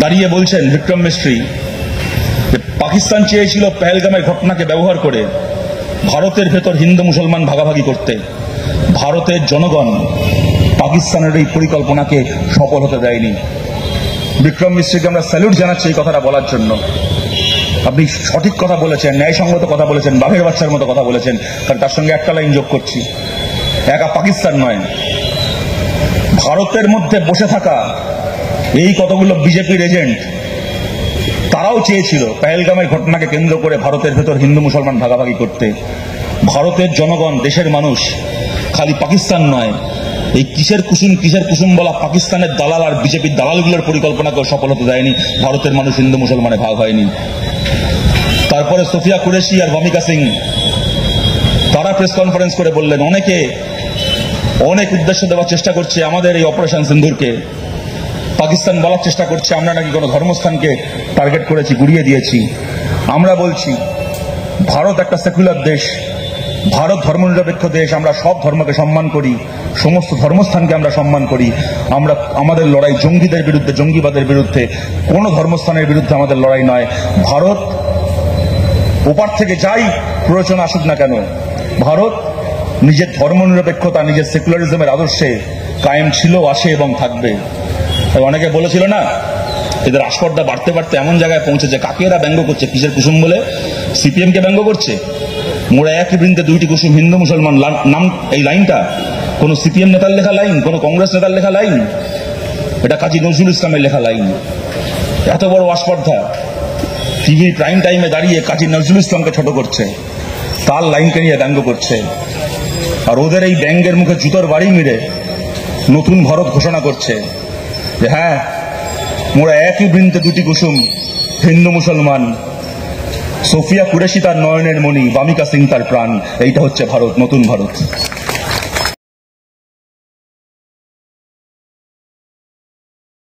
দাঁড়িয়ে বলছেন বিক্রম মিস্ত্রি, পাকিস্তান চেয়েছিল পেহেলগামের ঘটনাকে ব্যবহার করে ভারতের ভেতর হিন্দু মুসলমান ভাগাভাগি করতে। ভারতের জনগণ পাকিস্তানের এই পরিকল্পনাকে সফল হতে দেয়নি। বিক্রম মিস্ত্রিকে আমরা স্যালুট জানাচ্ছি এই কথাটা বলার জন্য। আপনি সঠিক কথা বলেছেন, ন্যায়সঙ্গত কথা বলেছেন, বাঘের বাচ্চার মতো কথা বলেছেন। কারণ তার সঙ্গে একটা লাইন যোগ করছি, একা পাকিস্তান নয়, ভারতের মধ্যে বসে থাকা এই কতগুলো বিজেপির এজেন্ট, তারাও চেয়েছিল পেহেলগামের ঘটনাকে কেন্দ্র করে ভারতের ভেতর হিন্দু মুসলমান ভাগাভাগি করতে। ভারতের জনগণ, দেশের মানুষ, খালি পাকিস্তান নয়, এই কিসের কুসুম বলা পাকিস্তানের দালাল আর বিজেপির দালালগুলোর পরিকল্পনাকেও সফল হতে দেয়নি। ভারতের মানুষ হিন্দু মুসলমানে ভাগ হয়নি। তারপরে সোফিয়া কুরেশি আর ভামিকা সিং তারা প্রেস কনফারেন্স করে বললেন, অনেকে অনেক উদ্দেশ্য দেওয়ার চেষ্টা করছে আমাদের এই অপারেশন সিন্দুরকে, পাকিস্তান বলার চেষ্টা করছে আমরা নাকি কোনো ধর্মস্থানকে টার্গেট করেছি, গুড়িয়ে দিয়েছি। আমরা বলছি ভারত একটা সেকুলার দেশ, ভারত ধর্মনিরপেক্ষ দেশ। আমরা সব ধর্মকে সম্মান করি, সমস্ত ধর্মস্থানকে আমরা সম্মান করি। আমরা আমাদের লড়াই জঙ্গিদের বিরুদ্ধে, জঙ্গিবাদের বিরুদ্ধে, কোনো ধর্মস্থানের বিরুদ্ধে আমাদের লড়াই নয়। ভারত ওপার থেকে যাই প্রয়োজন আসুক না কেন, ভারত নিজের ধর্মনিরপেক্ষতা, নিজের সেকুলারিজমের আদর্শে কায়েম ছিল, আছে এবং থাকবে। অনেকে বলেছিল না, এদের আস্পর্ধা বাড়তে বাড়তে এমন জায়গায় পৌঁছেছে, কাকে এরা ব্যঙ্গ করছে, কিসের কুসুম বলে? সিপিএম কে ব্যঙ্গ করছে। মোরা একই বৃন্দে দুইটি কুসুম, হিন্দু মুসলমান নাম, এই লাইনটা কোন সিপিএম নেতার লেখা লাইন, কোন কংগ্রেস নেতার লেখা লাইন, এটা কাজী নজরুল ইসলামের লেখা লাইন। এত বড় আস্পর্ধা টিভির প্রাইম টাইমে দাঁড়িয়ে কাজী নজরুল ইসলামকে ছোট করছে, তার লাইনকে নিয়ে ব্যঙ্গ করছে। আর ওদের এই ব্যঙ্গের মুখে জুতোর বাড়ি মেরে নতুন ভারত ঘোষণা করছে যে হ্যাঁ, মোরা একই বৃন্দে দুটি কুসুম, হিন্দু মুসলমান, সোফিয়া কুরেশি তার নয়নের মণি, বামিকা সিং তার প্রাণ। এইটা হচ্ছে ভারত, নতুন ভারত।